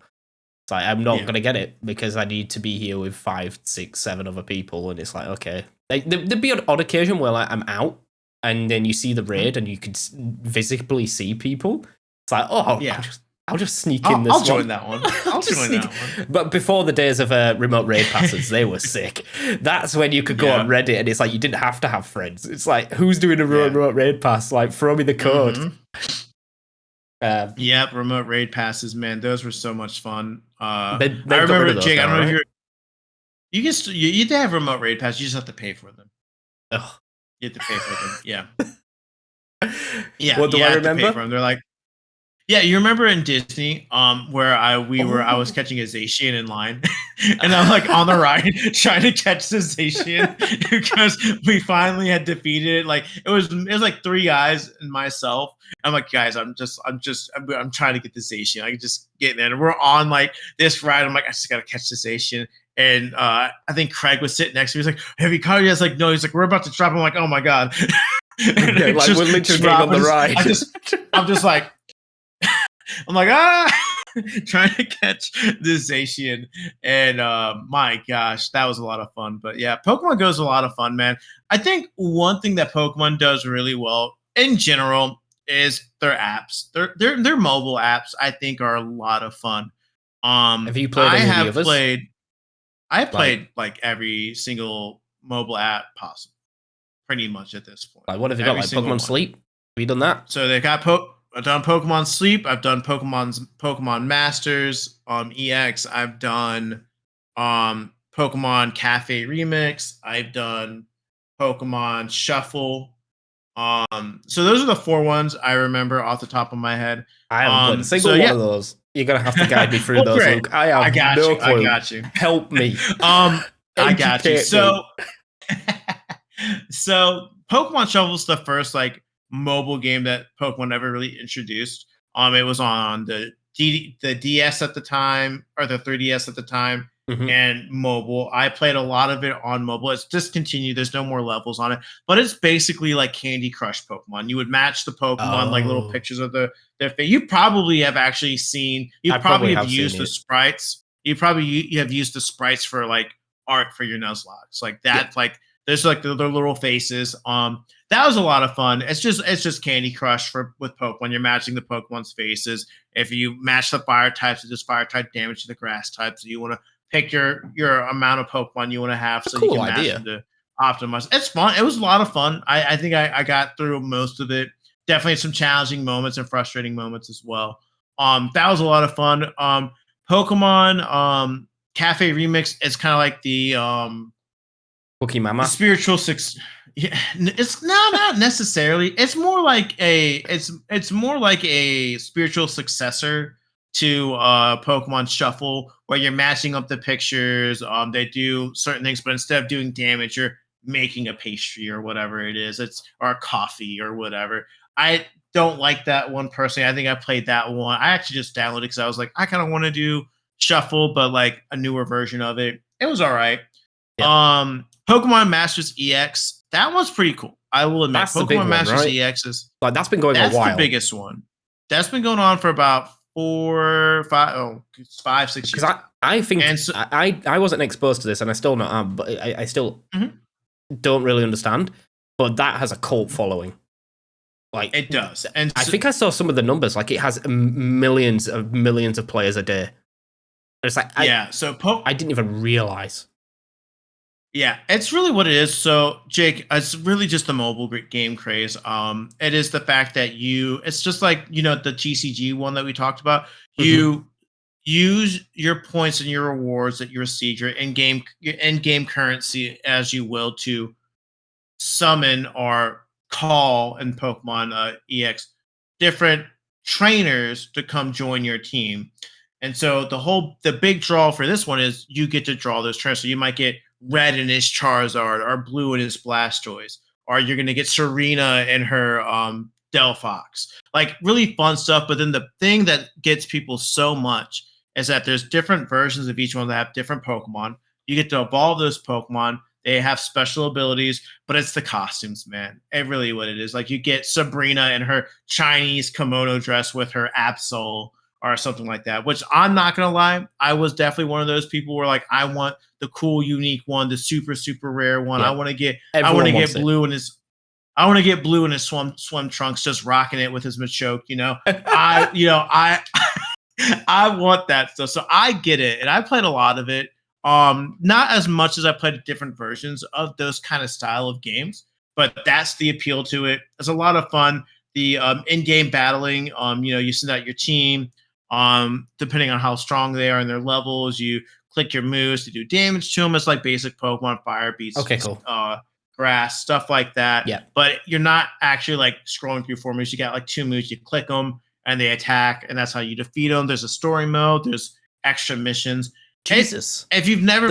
It's like, I'm not gonna get it because I need to be here with 5, 6, 7 other people, and it's like, okay. Like, there'd be an odd occasion where like I'm out, and then you see the raid, and you could visibly see people. It's like, I'll just sneak in this one. I'll join that one. I'll join that one. But before the days of remote raid passes, they were sick. That's when you could go on Reddit, and it's like you didn't have to have friends. It's like, who's doing a remote raid pass? Like, throw me the code. Remote raid passes, man. Those were so much fun. I remember, Jake. I don't know if you can have remote raid passes. You just have to pay for them. Ugh. You have to pay for them. Yeah. What do I remember? They're like, yeah, you remember in Disney, where I was catching a Zacian in line, and I'm like on the ride trying to catch the Zacian because we finally had defeated it. Like it was like 3 guys and myself. I'm like, guys, I'm trying to get the Zacian. I can just get in, and we're on like this ride. I'm like, I just gotta catch the Zacian. And I think Craig was sitting next to me. He's like, have you caught it? I was like, no. He's like, we're about to drop. I'm like, oh my God. Like we're literally getting on the ride. I'm just like, I'm like, ah. trying to catch the Zacian, and my gosh, that was a lot of fun. But yeah, Pokemon Go is a lot of fun, man. I think one thing that Pokemon does really well in general is their apps. Their mobile apps, I think, are a lot of fun. Have you played I any of the have others? played. I have Like, played like every single mobile app possible, pretty much at this point. what have you got? Every Like single Pokemon one. Sleep? Have you done that? So they got I've done Pokemon Sleep. I've done Pokemon Masters. EX. I've done Pokemon Cafe Remix. I've done Pokemon Shuffle. So those are the four ones I remember off the top of my head. I haven't played a So single one yeah. of those. You're gonna have to guide me through Well, those, great. Luke. I I have got no you. I clue. got you. Help me. I got you. Educate me. So Pokemon Shuffle is the first like mobile game that Pokemon ever really introduced. It was on the DS at the time, or the 3DS at the time, Mhm. and mobile. I played a lot of it on mobile. It's discontinued. There's no more levels on it, but it's basically like Candy Crush Pokemon. You would match the Pokemon, like little Oh. pictures of their face. You probably have actually seen. You I probably probably have have seen used the it. sprites. You have used the sprites for like art for your Nuzlocke. Like Yeah. that. Like there's like their little faces. That was a lot of fun. It's just Candy Crush with Pokemon. You're matching the Pokemon's faces. If you match the fire types, it does fire type damage to the grass types. So you want to pick your amount of Pokemon you want to have, so you Cool can match idea. them to optimize. It's fun. It was a lot of fun. I think I got through most of it. Definitely some challenging moments and frustrating moments as well. That was a lot of fun. Pokemon Cafe Remix is kind of like Cookie the Mama. spiritual six. Yeah, it's not necessarily. It's more like a spiritual successor to Pokemon Shuffle, where you're matching up the pictures. They do certain things, but instead of doing damage, you're making a pastry or whatever it is. Or a coffee or whatever. I don't like that one personally. I think I played that one. I actually just downloaded because I was like, I kind of want to do Shuffle, but like a newer version of it. It was all right. Yep. Pokemon Masters EX, that one's pretty cool. I will admit. That's the big Pokemon one, Masters right? EX is Like that's been going a that's while. the biggest one. That's been going on for about 5, 6 years. Because I think So, I wasn't exposed to this, and I still not am, but I still don't really understand. But that has a cult following. Like it does, and I think I saw some of the numbers. Like it has millions of players a day. It's like I didn't even realize. Yeah, it's really what it is. So, Jake, it's really just the mobile game craze. It is the fact that it's just like, the TCG one that we talked about. You use your points and your rewards that you receive, your in-game currency, as you will, to summon or call in Pokemon EX different trainers to come join your team. And so the big draw for this one is you get to draw those trainers. So you might get red in his Charizard or blue in his Blastoise, or you're gonna get Serena in her Delphox. Like really fun stuff. But then the thing that gets people so much is that there's different versions of each one that have different Pokemon. You get to evolve those Pokemon. They have special abilities, but it's the costumes, man. It really what it is. Like you get Sabrina in her Chinese kimono dress with her Absol or something like that. Which I'm not gonna lie, I was definitely one of those people where like I want the cool, unique one, the super, super rare one. Yeah. I want to get Everyone blue in his. I want to get blue in his swim trunks, just rocking it with his Machoke. I I want that stuff. So I get it, and I played a lot of it. Not as much as I played different versions of those kind of style of games, but that's the appeal to it. It's a lot of fun. The in-game battling, you send out your team. Depending on how strong they are and their levels, you click your moves to do damage to them. It's like basic Pokemon Fire beats, Cool. Grass, stuff like that. Yeah. But you're not actually like scrolling through 4 moves. You got like 2 moves. You click them and they attack, and that's how you defeat them. There's a story mode. There's extra missions. Jesus. If you've never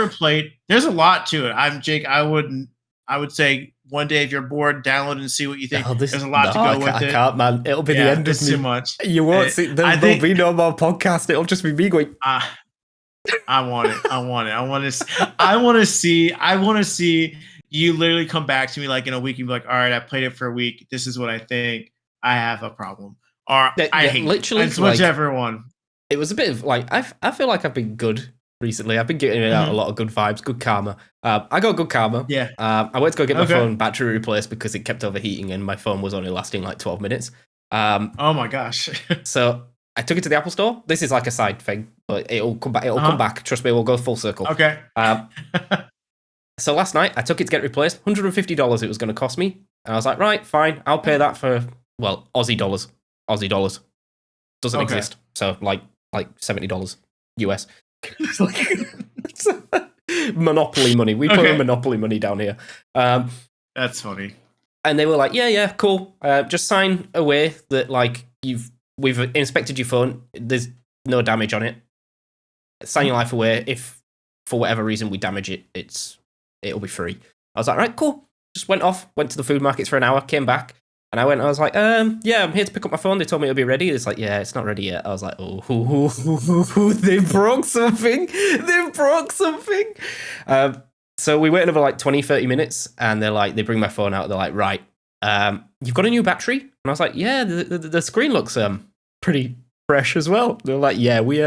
played, there's a lot to it. I'm Jake. I would say one day if you're bored, download and see what you think. There's a lot to go with it. I can't, man. It'll be the end of me. Too much. You won't see. There'll be no more podcast. It'll just be me going. I want it. I want to see you literally come back to me like in a week and be like, all right, I played it for a week. This is what I think. I have a problem. or I hate literally, it's whichever one. It was a bit of like I feel like I've been good recently. I've been getting out a lot of good vibes, good karma. I got good karma. Yeah. I went to go get my phone battery replaced because it kept overheating and my phone was only lasting like 12 minutes. Oh my gosh. So I took it to the Apple Store. This is like a side thing, but it'll come back. It'll come back. Trust me, we'll go full circle. Okay. So last night I took it to get replaced. $150 it was going to cost me, and I was like, right, fine, I'll pay that for Aussie dollars. Aussie dollars doesn't exist. So like $70 US. Monopoly money. We put Monopoly money down here. That's funny. And they were like, yeah, cool. Just sign away that like we've inspected your phone. There's no damage on it. Sign your life away. If for whatever reason we damage it, it'll be free. I was like, right, cool. Just went to the food markets for an hour, came back, and I was like, yeah, I'm here to pick up my phone. They told me it'll be ready. It's like, yeah, it's not ready yet. I was like, oh, they broke something. They broke something. So we waited over like 20, 30 minutes, and they bring my phone out. They're like, right, you've got a new battery? And I was like, yeah, the screen looks pretty fresh as well. They're like, yeah, we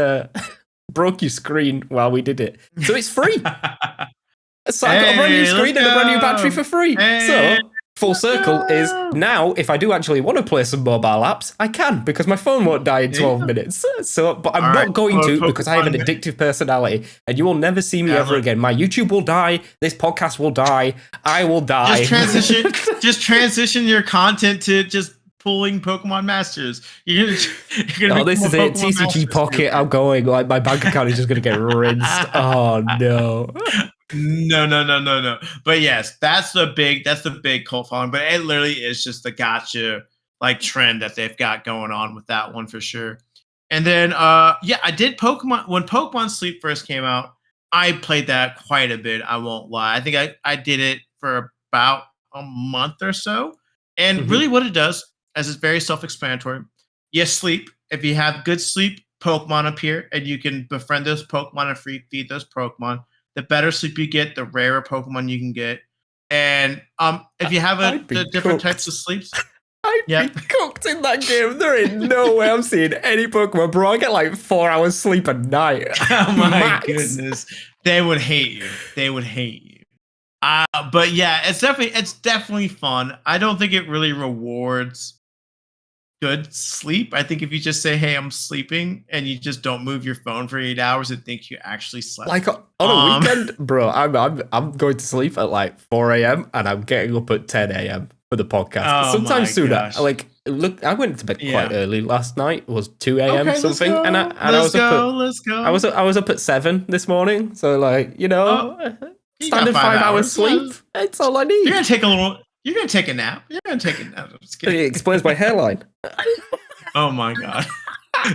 broke your screen while we did it. So it's free. So I got a brand new screen and a brand new battery for free. So full circle is now if I do actually want to play some mobile apps, I can because my phone won't die in 12 minutes. So, but I'm not going to because I have an addictive personality and you will never see me ever again. My YouTube will die. This podcast will die. I will die. Just transition your content to just pulling Pokemon Masters. You're gonna this is it. TCG Pocket. I'm going. Like my bank account is just going to get rinsed. Oh no. No. But yes, that's the big cult following. But it literally is just the gotcha like trend that they've got going on with that one for sure. And then I did Pokemon when Pokemon Sleep first came out. I played that quite a bit. I won't lie. I think I did it for about a month or so. And really, what it does, as it's very self-explanatory, you sleep. If you have good sleep, Pokemon appear, and you can befriend those Pokemon and feed those Pokemon. The better sleep you get, the rarer Pokemon you can get. And if you have the different types of sleeps, I'd be cooked in that game. There ain't no way I'm seeing any Pokemon, bro. I get like 4 hours sleep a night. Oh my goodness. They would hate you. But yeah, it's definitely fun. I don't think it really rewards good sleep. I think if you just say, hey, I'm sleeping, and you just don't move your phone for 8 hours and think you actually slept. Like on a weekend, bro, I'm going to sleep at like 4 a.m. and I'm getting up at 10 a.m. for the podcast. Sometimes sooner. Gosh. Like, look, I went to bed quite early last night. It was 2 a.m. something, and I was let's go. I was up at 7 this morning. So like, standard 5 hours sleep. It's all I need. You're gonna take a nap. I'm just kidding. It explains my hairline. Oh my god.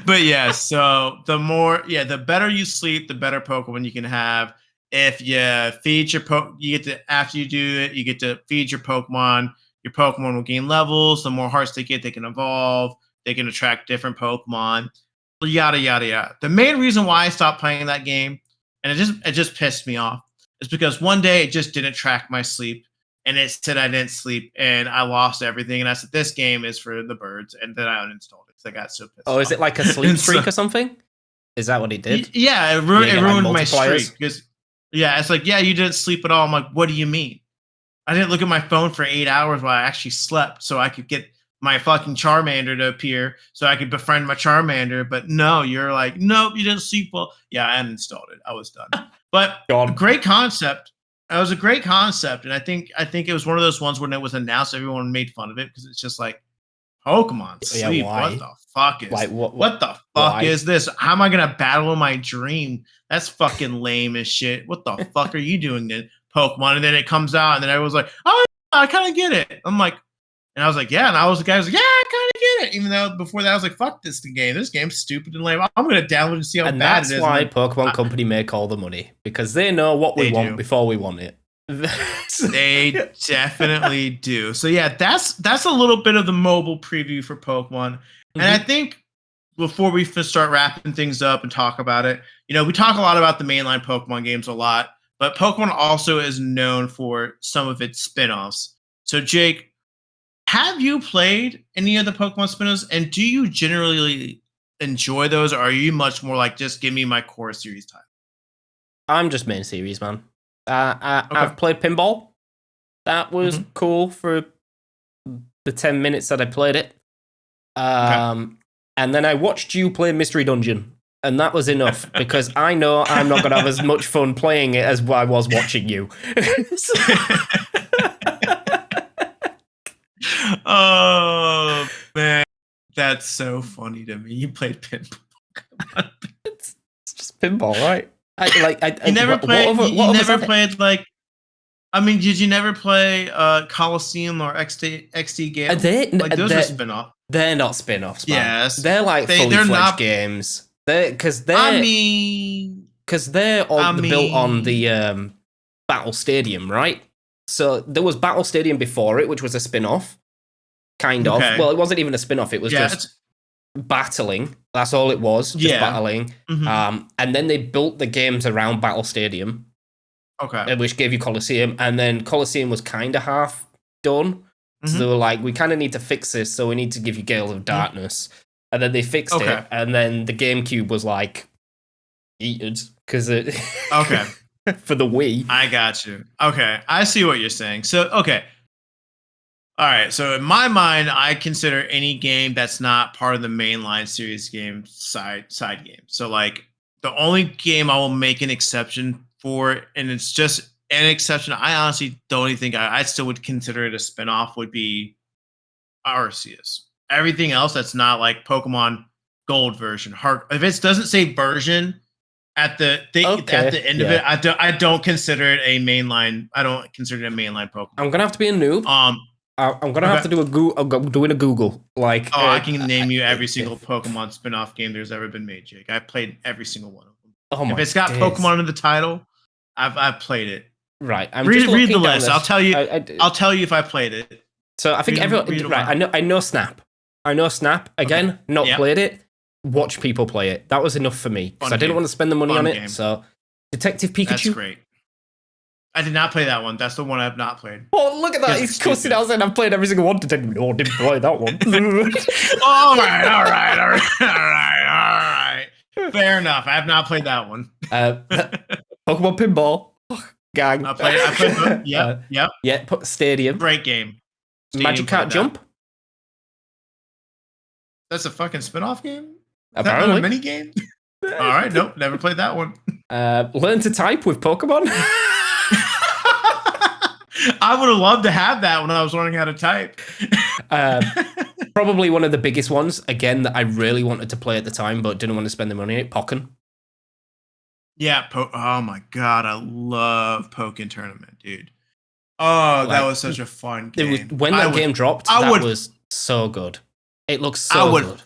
But yeah, so the better you sleep, the better Pokemon you can have. If you feed after you do it, you get to feed your Pokemon. Your Pokemon will gain levels. The more hearts they get, they can evolve. They can attract different Pokemon. Yada yada yada. The main reason why I stopped playing that game, and it just pissed me off, is because one day it just didn't track my sleep. And it said I didn't sleep, and I lost everything. And I said, this game is for the birds. And then I uninstalled it because I got so pissed off. Is it like a sleep streak or something? Is that what it did? Yeah, it ruined my streak. Because, it's like, you didn't sleep at all. I'm like, what do you mean? I didn't look at my phone for 8 hours while I actually slept so I could get my fucking Charmander to appear so I could befriend my Charmander. But no, you're like, nope, you didn't sleep well. Yeah, I uninstalled it. I was done. But great concept. It was a great concept, and I think it was one of those ones when it was announced, everyone made fun of it because it's just like Pokemon Sleep. What the fuck is what the fuck is this? How am I gonna battle in my dream? That's fucking lame as shit. What the fuck are you doing then, Pokemon? And then it comes out, and then everyone's like, oh, I kind of get it. I'm like, and I was like, yeah, and I was like, yeah, I kind of get it. Even though before that I was like, fuck this game. This game's stupid and lame. I'm gonna download and see how bad it is. And that's why Pokemon Company make all the money because they know what we want before we want it. They definitely do. So yeah, that's a little bit of the mobile preview for Pokemon. And I think before we start wrapping things up and talk about it, we talk a lot about the mainline Pokemon games a lot, but Pokemon also is known for some of its spin-offs. So Jake, have you played any of the Pokemon spin-offs, and do you generally enjoy those, or are you much more like just give me my core series title? I'm just main series, man. Okay. I've played pinball. That was Mhm. cool for the 10 minutes that I played it. Okay. And then I watched you play Mystery Dungeon, and that was enough because I know I'm not going to have as much fun playing it as I was watching you. Oh man, that's so funny to me. You played pinball. it's just pinball, right? You never played. What You others never are there? played like. I mean, did you never play Coliseum or XD Gale? Like those are spin-off. They're not spin-offs, man. Yes, They're like fully they're fledged not. games. I mean, They're I built on mean, the Battle Stadium, right? So there was Battle Stadium before it, which was a spin-off, kind of. okay, Well, it wasn't even a spin-off. It was yeah, just battling. That's all it was, just yeah, battling. hmm And then they built the games around Battle Stadium, okay, which gave you Coliseum, and then Coliseum was kind of half done. So they hmm were like, we kind of need to fix this, so we need to give you Gales of Darkness. And then they fixed it, okay, and then the GameCube was like, eated, because it... okay. for the Wii. I got you. Okay, I see what you're saying. So, okay, all right. So, in my mind, I consider any game that's not part of the mainline series game side game. So, like the only game I will make an exception for, and it's just an exception. I honestly don't even think I still would consider it a spinoff. Would be Arceus. Everything else that's not like Pokemon Gold version, Heart. If it doesn't say version at at the end of it, yeah. I don't consider it a mainline. I don't consider it a mainline Pokemon. I'm gonna have to be a noob. I'm gonna have Okay. to do a Google. I'm doing a Google. Like, Oh, I can name you every single Pokemon spin-off game there's ever been made, Jake. I've played every single one of them. oh If my it's got days. Pokemon in the title, I've played it. Right. I'm read just the looking down list. this. I'll tell you. I I'll tell you if I played it. so I think everyone. read them Right. out. I know Snap. I know Snap. Again, not Yep. played it. Watch people play it. That was enough for me because Fun I didn't game. want to spend the money Fun on game. it. So, Detective That's Pikachu. great. I did not play that one. That's the one I've not played. Oh, look at that! Yes, He's it's cussing stupid. out saying I've played every single one. Detective. Oh, didn't play that one. All right. Fair enough. I have not played that one. Pokemon Pinball. Gang. I played. Yep. Yep. Yeah, Stadium. Great game. Magic Kart Jump. That's a fucking spin-off game? Is Apparently. that not a mini game? All right, nope, never played that one. Learn to type with Pokemon. I would have loved to have that when I was learning how to type. Probably one of the biggest ones, again, that I really wanted to play at the time, but didn't want to spend the money on it. Pokken. Yeah, oh my god, I love Pokken Tournament, dude. Oh, that was such a fun game. When that game dropped, that was so good. It looks so good.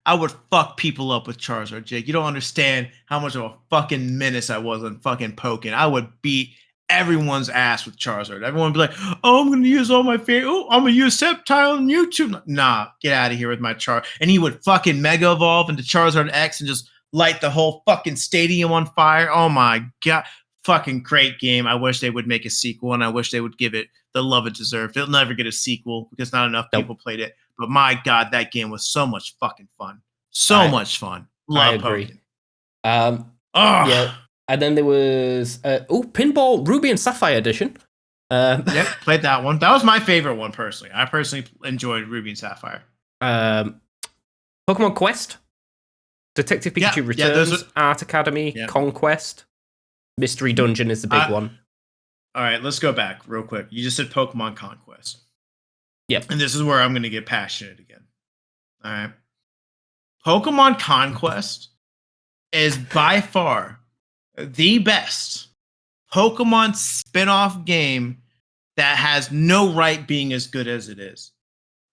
I would fuck people up with Charizard, Jake. You don't understand how much of a fucking menace I was on fucking Pokken. I would beat everyone's ass with Charizard. Everyone would be like, oh, I'm going to use all my favorite. Oh, I'm going to use Sceptile on YouTube. Nah, get out of here with my Char. And he would fucking Mega Evolve into Charizard X and just light the whole fucking stadium on fire. Oh my God. Fucking great game. I wish they would make a sequel, and I wish they would give it the love it deserved. It'll never get a sequel because not enough people played it. But my God, that game was so much fucking fun. So much fun. Love agree. Pokken. Yeah. And then there was Pinball Ruby and Sapphire Edition. Yep, played that one. That was my favorite one personally. I personally enjoyed Ruby and Sapphire. Pokemon Quest, Detective Pikachu Returns, Art Academy, Conquest, Mystery Dungeon is the big one. All right, let's go back real quick. You just said Pokemon Conquest. Yep. And this is where I'm going to get passionate again. All right. Pokemon Conquest is by far the best Pokemon spin-off game that has no right being as good as it is.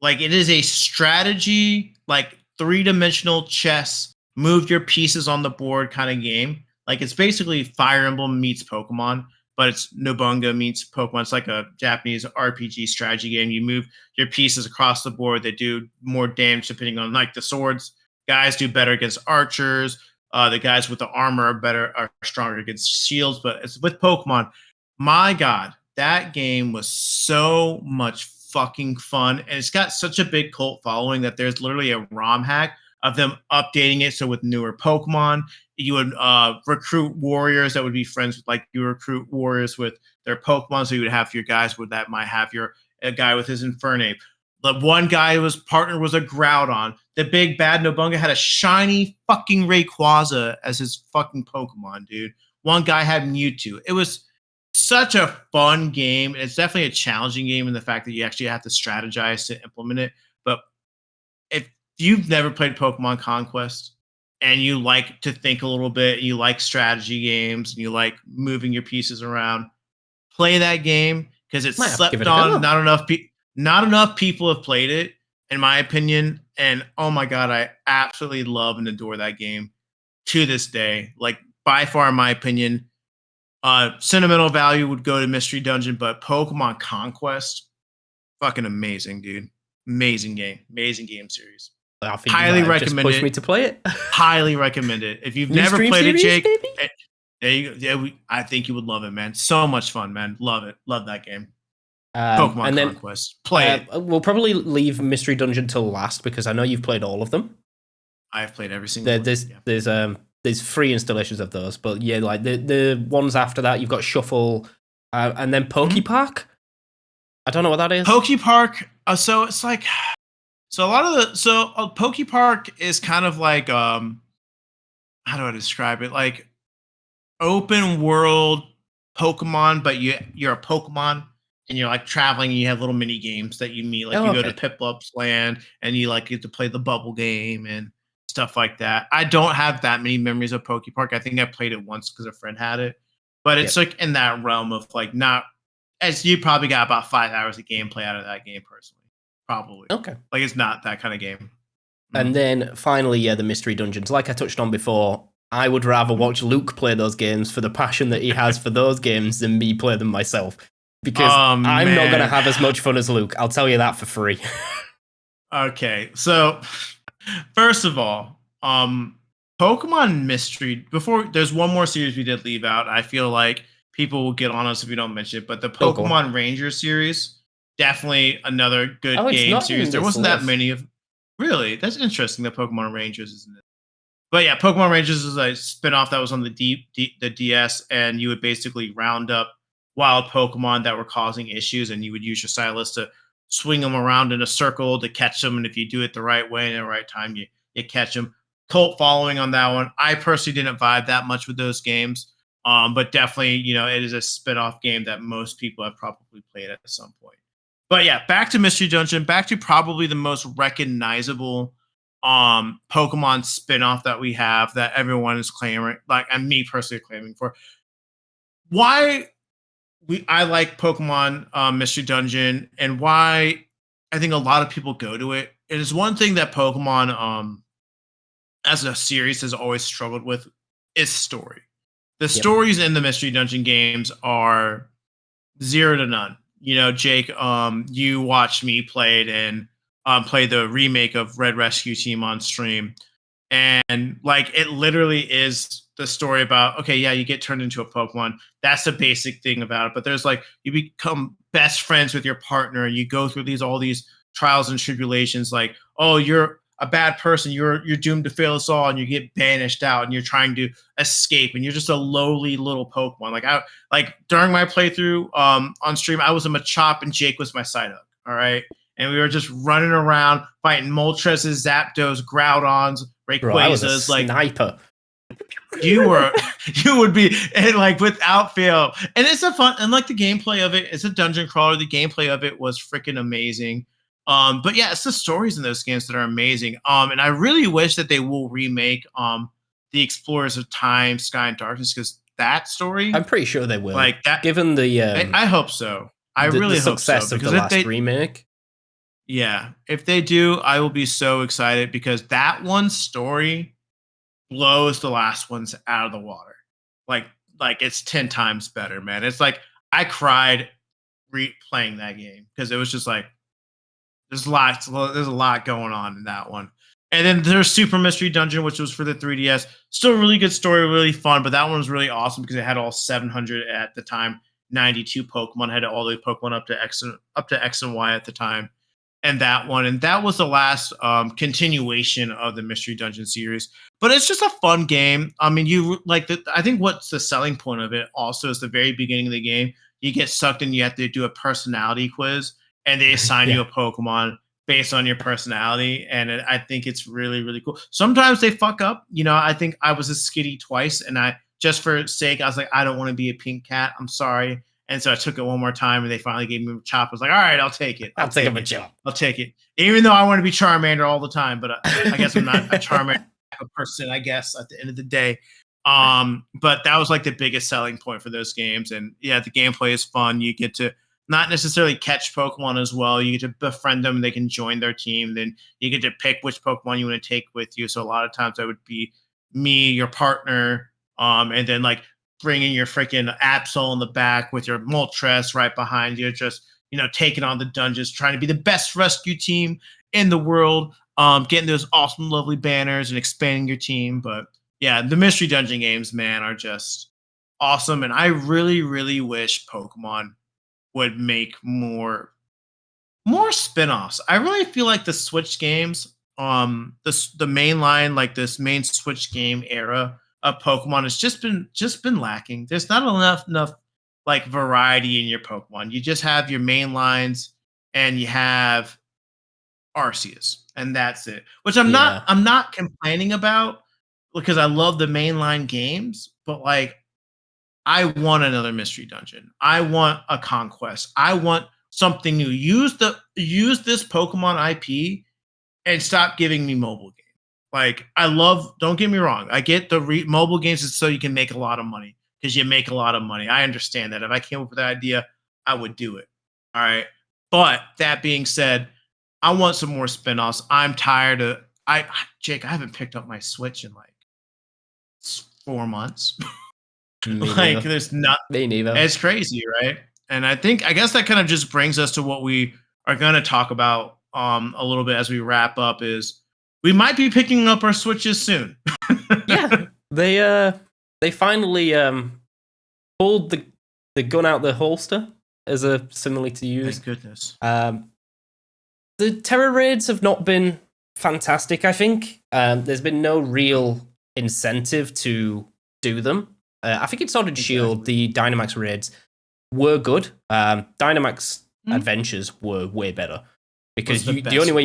Like, it is a strategy, like three-dimensional chess, move your pieces on the board kind of game. Like, it's basically Fire Emblem meets Pokemon, but it's Nobunga meets Pokemon. It's like a Japanese RPG strategy game. You move your pieces across the board. They do more damage depending on, like, the swords. Guys do better against archers. The guys with the armor are stronger against shields. But it's with Pokemon. My God, that game was so much fucking fun, and it's got such a big cult following that there's literally a ROM hack of them updating it. So with newer Pokemon, you would recruit warriors that would be friends with, like, you recruit warriors with their Pokemon. So you would have your guys with that might have your a guy with his Infernape. The one guy who was partner was a Groudon. The big bad Nobunga had a shiny fucking Rayquaza as his fucking Pokemon, dude. One guy had Mewtwo. It was such a fun game. It's definitely a challenging game in the fact that you actually have to strategize to implement it. But if you've never played Pokemon Conquest and you like to think a little bit, you like strategy games, and you like moving your pieces around, play that game because it's slept on. Not enough people have played it, in my opinion. And oh my god, I absolutely love and adore that game to this day. Like, by far, in my opinion, sentimental value would go to Mystery Dungeon, but Pokemon Conquest, fucking amazing, dude. Amazing game series. I think highly recommend push it. Me to play it. Highly recommend it. If you've never played it, Jake, there you go. Yeah, I think you would love it, man. So much fun, man. Love it. Love that game. Pokemon Conquest. Play it. We'll probably leave Mystery Dungeon till last because I know you've played all of them. I've played every single one. There's free installations of those, but yeah, like the ones after that, you've got Shuffle, and then Pokepark. I don't know what that is. Pokepark. So it's like, so a lot of Pokepark is kind of like, how do I describe it? Like open world Pokemon, but you're a Pokemon and you're like traveling and you have little mini games that you meet. Like go to Piplup's land and you like get to play the bubble game and stuff like that. I don't have that many memories of Pokepark. I think I played it once because a friend had it, but it's like in that realm of like not as you probably got about 5 hours of gameplay out of that game personally. Probably. Okay. Like it's not that kind of game. And then finally, the Mystery Dungeons. Like I touched on before, I would rather watch Luke play those games for the passion that he has for those games than me play them myself. Because I'm not going to have as much fun as Luke. I'll tell you that for free. Okay. So, first of all, Pokemon Mystery, there's one more series we did leave out. I feel like people will get on us if we don't mention it, but the Pokemon Ranger series, definitely another good game series. There wasn't that many of. Really? That's interesting that Pokemon Rangers isn't it. But yeah, Pokemon Rangers is a spinoff that was on the DS, and you would basically round up wild Pokemon that were causing issues, and you would use your stylus to swing them around in a circle to catch them, and if you do it the right way and the right time, you catch them. Cult following on that one. I personally didn't vibe that much with those games, but definitely, it is a spinoff game that most people have probably played at some point. But yeah, back to Mystery Dungeon, back to probably the most recognizable Pokemon spinoff that we have that everyone is clamoring, like, and me personally claiming for. Why I like Pokemon Mystery Dungeon and why I think a lot of people go to it. It is one thing that Pokemon as a series has always struggled with is story. The stories in the Mystery Dungeon games are 0 to none. Jake, you watched me play it and play the remake of Red Rescue Team on stream. And like it literally is the story about, okay, yeah, you get turned into a Pokemon. That's the basic thing about it. But there's like you become best friends with your partner and you go through all these trials and tribulations, like, oh, you're a bad person, you're doomed to fail us all, and you get banished out and you're trying to escape and you're just a lowly little Pokemon. Like during my playthrough on stream, I was a Machop and Jake was my Psyduck. All right. And we were just running around fighting Moltres, Zapdos, Groudons, Rayquazas, like sniper. You would be, and like without fail. And it's a fun, and like the gameplay of it, it's a dungeon crawler. The gameplay of it was freaking amazing. But yeah, it's the stories in those games that are amazing. And I really wish that they will remake the Explorers of Time, Sky and Darkness, because that story, I'm pretty sure they will. Like that, given the I hope so. I really hope so. The success of the last remake. Yeah, if they do, I will be so excited because that one story blows the last ones out of the water. Like it's 10 times better, man. It's like I cried replaying that game because it was just like there's a lot going on in that one. And then there's Super Mystery Dungeon, which was for the 3DS. Still a really good story, really fun, but that one was really awesome because it had all 700 at the time 92 Pokemon, had all the Pokemon up to X and Y at the time, and that was the last continuation of the Mystery Dungeon series. But it's just a fun game. I mean, I think what's the selling point of it also is the very beginning of the game. You get sucked in, you have to do a personality quiz, and they assign you a Pokemon based on your personality. And I think it's really, really cool. Sometimes they fuck up. I think I was a Skitty twice, and just for sake, I was like, I don't want to be a pink cat. I'm sorry. And so I took it one more time, and they finally gave me a chop. I was like, all right, I'll take it. I'll take a chop. I'll take it. Even though I want to be Charmander all the time, but I guess I'm not a Charmander person, I guess, at the end of the day. But that was like the biggest selling point for those games. And yeah, the gameplay is fun. You get to not necessarily catch Pokemon as well. You get to befriend them. They can join their team. Then you get to pick which Pokemon you want to take with you. So a lot of times that would be me, your partner, and then like bringing your freaking Absol in the back with your Moltres right behind you, just taking on the dungeons, trying to be the best rescue team in the world, getting those awesome, lovely banners and expanding your team. But yeah, the Mystery Dungeon games, man, are just awesome. And I really, really wish Pokemon would make more spin-offs. I really feel like the Switch games, the main line, like this main Switch game era of Pokemon has just been lacking. There's not enough like variety in your Pokemon. You just have your main lines and you have Arceus, and that's it. Which I'm not complaining about, because I love the mainline games, but like I want another Mystery Dungeon. I want a Conquest. I want something new. Use this Pokemon IP and stop giving me mobile games. Like, don't get me wrong, I get the mobile games is so you can make a lot of money, because you make a lot of money. I understand that. If I came up with that idea, I would do it. All right. But that being said, I want some more spinoffs. I'm tired of Jake, I haven't picked up my Switch in like 4 months. Like, there's not. Me neither. It's crazy, right? And I guess that kind of just brings us to what we are going to talk about a little bit as we wrap up. Is we might be picking up our Switches soon. Yeah, they finally pulled the gun out the holster, as a simile to use. Thank goodness. The Terror Raids have not been fantastic, I think. There's been no real incentive to do them. I think in Sword and Shield, the Dynamax raids were good. Dynamax Adventures were way better, because the only way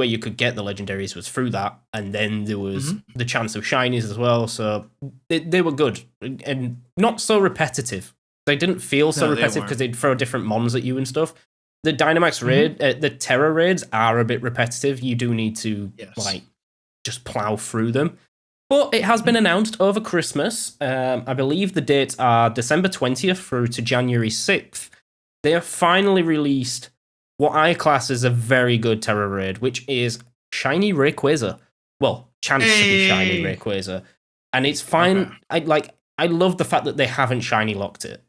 you could get the legendaries was through that, and then there was the chance of shinies as well. So they were good and not so repetitive. They didn't feel so repetitive because they'd throw different mons at you and stuff. The Dynamax raid, the Terror Raids are a bit repetitive. You do need to like just plow through them. But it has been announced over Christmas. I believe the dates are December 20th through to January 6th. They have finally released what I class as a very good Terror Raid, which is Shiny Rayquaza. Well, chance to be Shiny Rayquaza. And it's fine. Okay. I love the fact that they haven't Shiny locked it.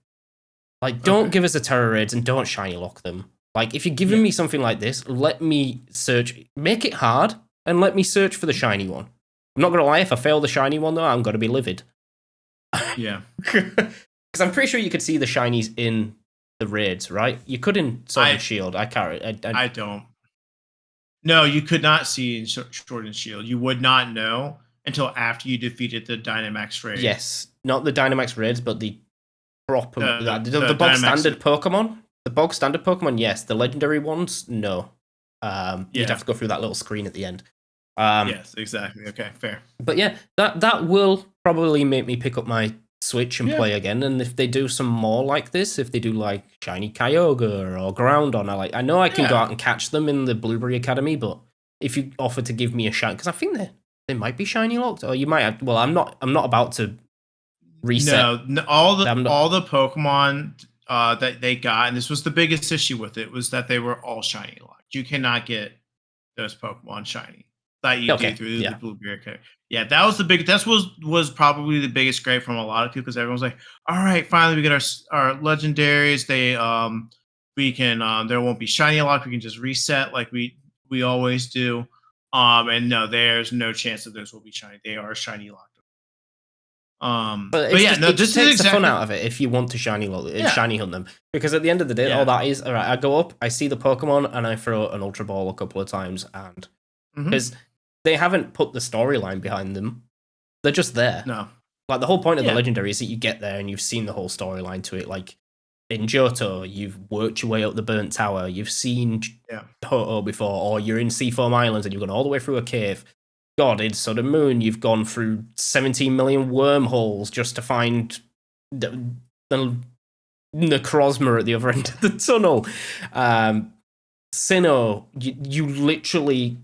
Like, don't give us the Terror Raids and don't Shiny lock them. Like, if you're giving me something like this, let me search. Make it hard and let me search for the Shiny one. I'm not going to lie, if I fail the shiny one, though, I'm going to be livid. Yeah. Because I'm pretty sure you could see the shinies in the raids, right? You could in Sword and Shield. I can't. I don't. No, you could not see in Sword and Shield. You would not know until after you defeated the Dynamax raid. Yes. Not the Dynamax raids, but the proper... the bog standard Pokemon? The bog standard Pokemon, yes. The legendary ones, no. You'd have to go through that little screen at the end. Yes, exactly. Okay, fair. But yeah, that will probably make me pick up my Switch and play again. And if they do some more like this, if they do like Shiny Kyogre or Groudon, I know I can go out and catch them in the Blueberry Academy, but if you offer to give me a shiny, because I think they might be shiny locked, or you might have. Well, I'm not about to reset. No, all the Pokemon that they got, and this was the biggest issue with it, was that they were all shiny locked. You cannot get those Pokemon shiny that you do through the Blueberry Academy. Yeah, that was was probably the biggest gripe from a lot of people, because everyone's like, all right, finally we get our legendaries. We can there won't be shiny lock. We can just reset like we always do. And no, there's no chance that those will be shiny. They are shiny locked. But But it's yeah, just no, it just this is takes the fun exactly out of it if you want to yeah, shiny hunt them. Because at the end of the day, all that is, all right, I go up, I see the Pokemon, and I throw an Ultra Ball a couple of times, and hmm because they haven't put the storyline behind them, they're just there. no, Like the whole point of the yeah, legendary is that you get there and you've seen the whole storyline to it. Like in Johto, you've worked your way up the burnt tower, you've seen yeah, Hoto before, or you're in Seafoam Islands and you've gone all the way through a cave. God, in Sun and Moon, you've gone through 17 million wormholes just to find the Necrozma at the other end of the tunnel. Sinnoh, you literally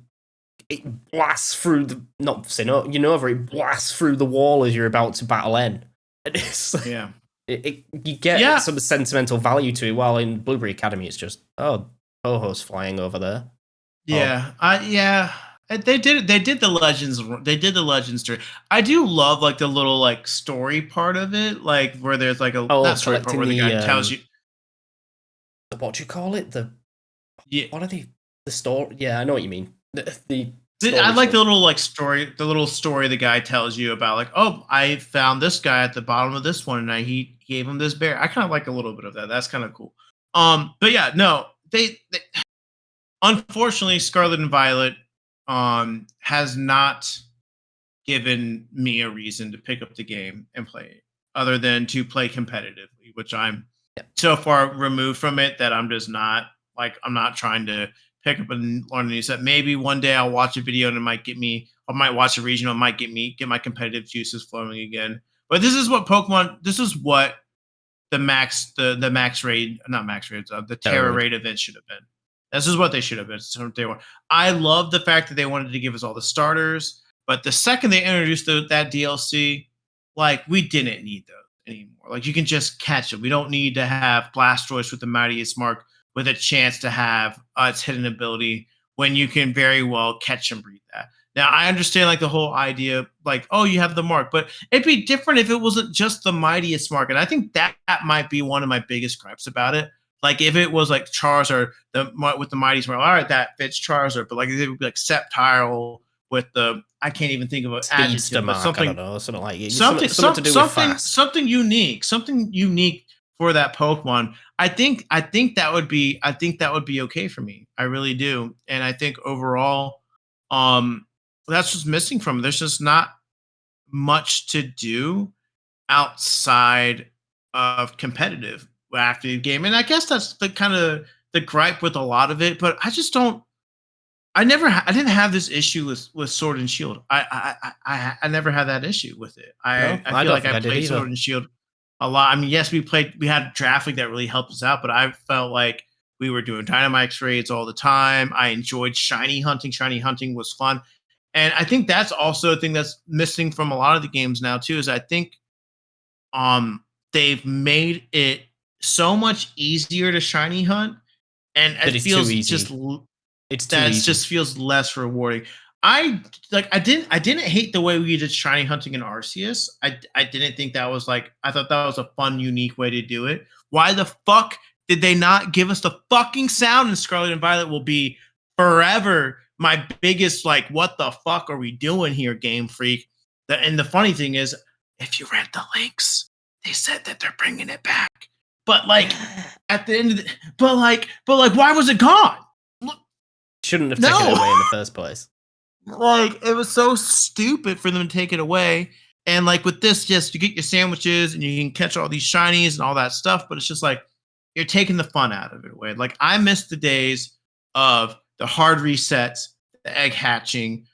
it blasts through the not Sinnoh, Unova, it blasts through the wall as you're about to battle N. And it's like, yeah. you get Yeah, some sentimental value to it, while in Blueberry Academy it's just, oh, Ho-Ho's flying over there. Oh, yeah. They did it. They did the legends. They did the legends story. I do love like the little like story part of it, like where there's like a not story part collecting where the guy tells you. what do you call it? Yeah, What are the story? Yeah, I know what you mean. The I story like the stuff. little like story, the little story the guy tells you about like, oh, I found this guy at the bottom of this one, and he gave him this bear. I kind of like a little bit of that. That's kind of cool. But yeah, no, they unfortunately Scarlet and Violet has not given me a reason to pick up the game and play it other than to play competitively, which I'm Yeah. so far removed from it that I'm just not like I'm not trying to pick up and learn a new set. Maybe one day I'll watch a video and it might get me. I might watch a regional, it might get my competitive juices flowing again. But this is what Pokemon. This is what the max raid, not max raids, the Terra Terror. raid event should have been. This is what they should have been. So they were. I love the fact that they wanted to give us all the starters, but the second they introduced that DLC, like we didn't need those anymore. Like you can just catch them. We don't need to have Blastoise with the Mightiest Mark with a chance to have its hidden ability when you can very well catch and breed that. Now I understand like the whole idea, like oh you have the mark, but it'd be different if it wasn't just the Mightiest Mark, and I think that might be one of my biggest gripes about it. Like if it was like Charizard with the Mightiest Mark, all right, that fits Charizard, but like it would be like Sceptile with the I can't even think of an Speedster adjective, but Mark, I don't something know, something like it. something Something to do with fast. something unique for that Pokemon. I think that would be okay for me. I really do, and I think overall, that's what's missing from it. There's just not much to do outside of competitive after the game, and I guess that's the kind of the gripe with a lot of it. But I just don't. I didn't have this issue with Sword and Shield. I never had that issue with it. No, I I feel don't like think I I did played either. Sword and Shield a lot. I mean, yes, we had Draft League that really helped us out, but I felt like we were doing Dynamax raids all the time. I enjoyed shiny hunting. Shiny hunting was fun. And I think that's also a thing that's missing from a lot of the games now too, is I think they've made it so much easier to shiny hunt and That it is too feels just easy. It's too that easy. just feels less rewarding. I didn't hate the way we did shiny hunting in Arceus. I didn't think that was like I thought that was a fun, unique way to do it. Why the fuck did they not give us the fucking sound in Scarlet and Violet will be forever my biggest like what the fuck are we doing here, Game Freak? And the funny thing is, if you read the links, they said that they're bringing it back. But like at the end of the, but like why was it gone? Shouldn't have taken it No. away in the first place. Like it was so stupid for them to take it away. And like with this, just you get your sandwiches and you can catch all these shinies and all that stuff, but it's just like you're taking the fun out of it away. Like I miss the days of the hard resets, the egg hatching.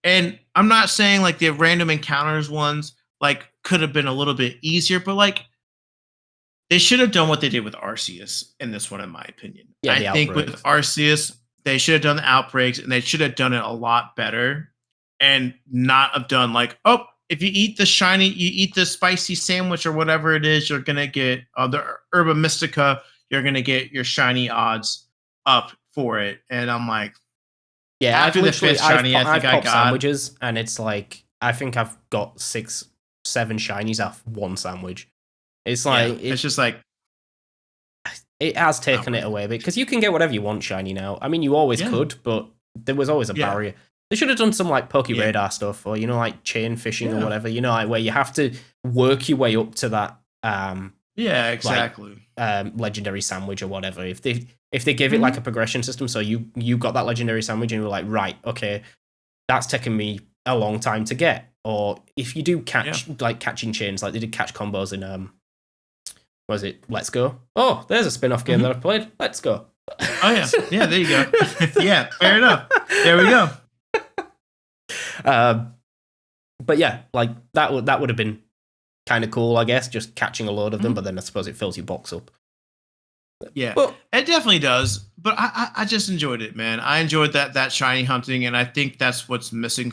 And I'm not saying like the random encounters ones like could have been a little bit easier, but like they should have done what they did with Arceus in this one, in my opinion. Yeah, I the think with outbreaks. Arceus, they should have done the outbreaks and they should have done it a lot better and not have done like, oh, if you eat the shiny, you eat the spicy sandwich or whatever it is, you're gonna get the Herba Mystica, you're gonna get your shiny odds up for it. And I'm like, Yeah, after the fifth shiny, I think I've I popped got sandwiches, and it's like I think I've got 6, 7 shinies off one sandwich. It's yeah, like it's just like it has not taken it worth it. away because you can get whatever you want shiny now. I mean, you always Yeah, could, but there was always a yeah. barrier. They should have done some like Poke Radar stuff, or like chain fishing or whatever. Like where you have to work your way up to that. Yeah, exactly. Legendary sandwich or whatever. If they give it like a progression system, so you got that legendary sandwich and you're like, right, okay, that's taken me a long time to get. Or if you do catch like catching chains, like they did catch combos in what was it? Let's Go. Oh, there's a spin-off game that I've played. Let's Go. Oh yeah, there you go. Yeah, fair enough. There we go. But yeah, like that would have been kind of cool, I guess, just catching a load of them. But then I suppose it fills your box up. Yeah, it definitely does. But I just enjoyed it, man. I enjoyed that shiny hunting, and I think that's what's missing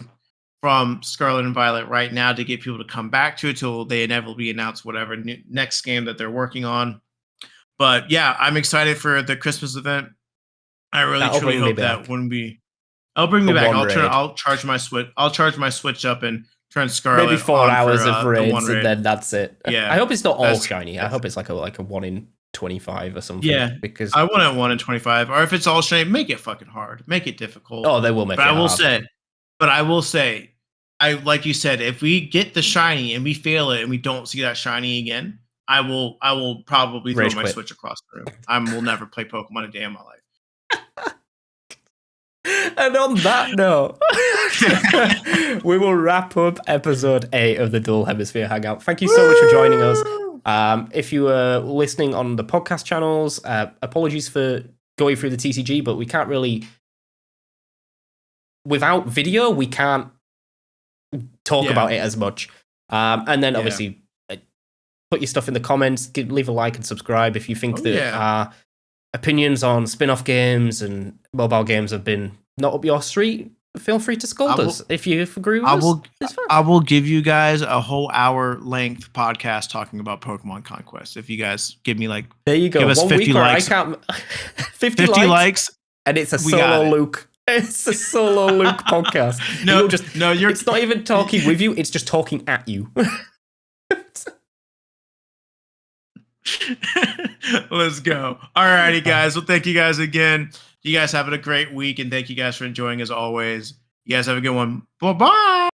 from Scarlet and Violet right now to get people to come back to it till they inevitably announce whatever next game that they're working on. But yeah, I'm excited for the Christmas event. I really truly hope that when I'll bring me back. I'll charge my Switch. I'll charge my Switch up and turn Scarlet. Maybe 4 hours of raids, and then that's it. Yeah, I hope it's not all shiny. I hope it's like a 1 in 25 or something. Yeah, because I want a 1 in 25. Or if it's all shiny, make it fucking hard. Make it difficult. Oh, they will make it hard. I will say, like you said, if we get the shiny and we fail it and we don't see that shiny again, I will probably throw my Switch across the room. I will never play Pokemon a day in my life. And on that note, we will wrap up episode 8 of the Dual Hemisphere Hangout. Thank you so much for joining us. If you were listening on the podcast channels, apologies for going through the TCG, but we can't really... Without video, we can't talk about it as much. And then obviously... Put your stuff in the comments, leave a like and subscribe if you think that our opinions on spin-off games and mobile games have been not up your street. Feel free to scold us if you agree with us. I will give you guys a whole hour length podcast talking about Pokemon Conquest. If you guys give me there you go. Give us 50 likes. 50 likes, and it's a solo Luke. It's a solo Luke podcast. It's not even talking with you. It's just talking at you. Let's go. Alrighty, guys. Well, thank you guys again. You guys having a great week, and thank you guys for enjoying as always. You guys have a good one. Bye-bye.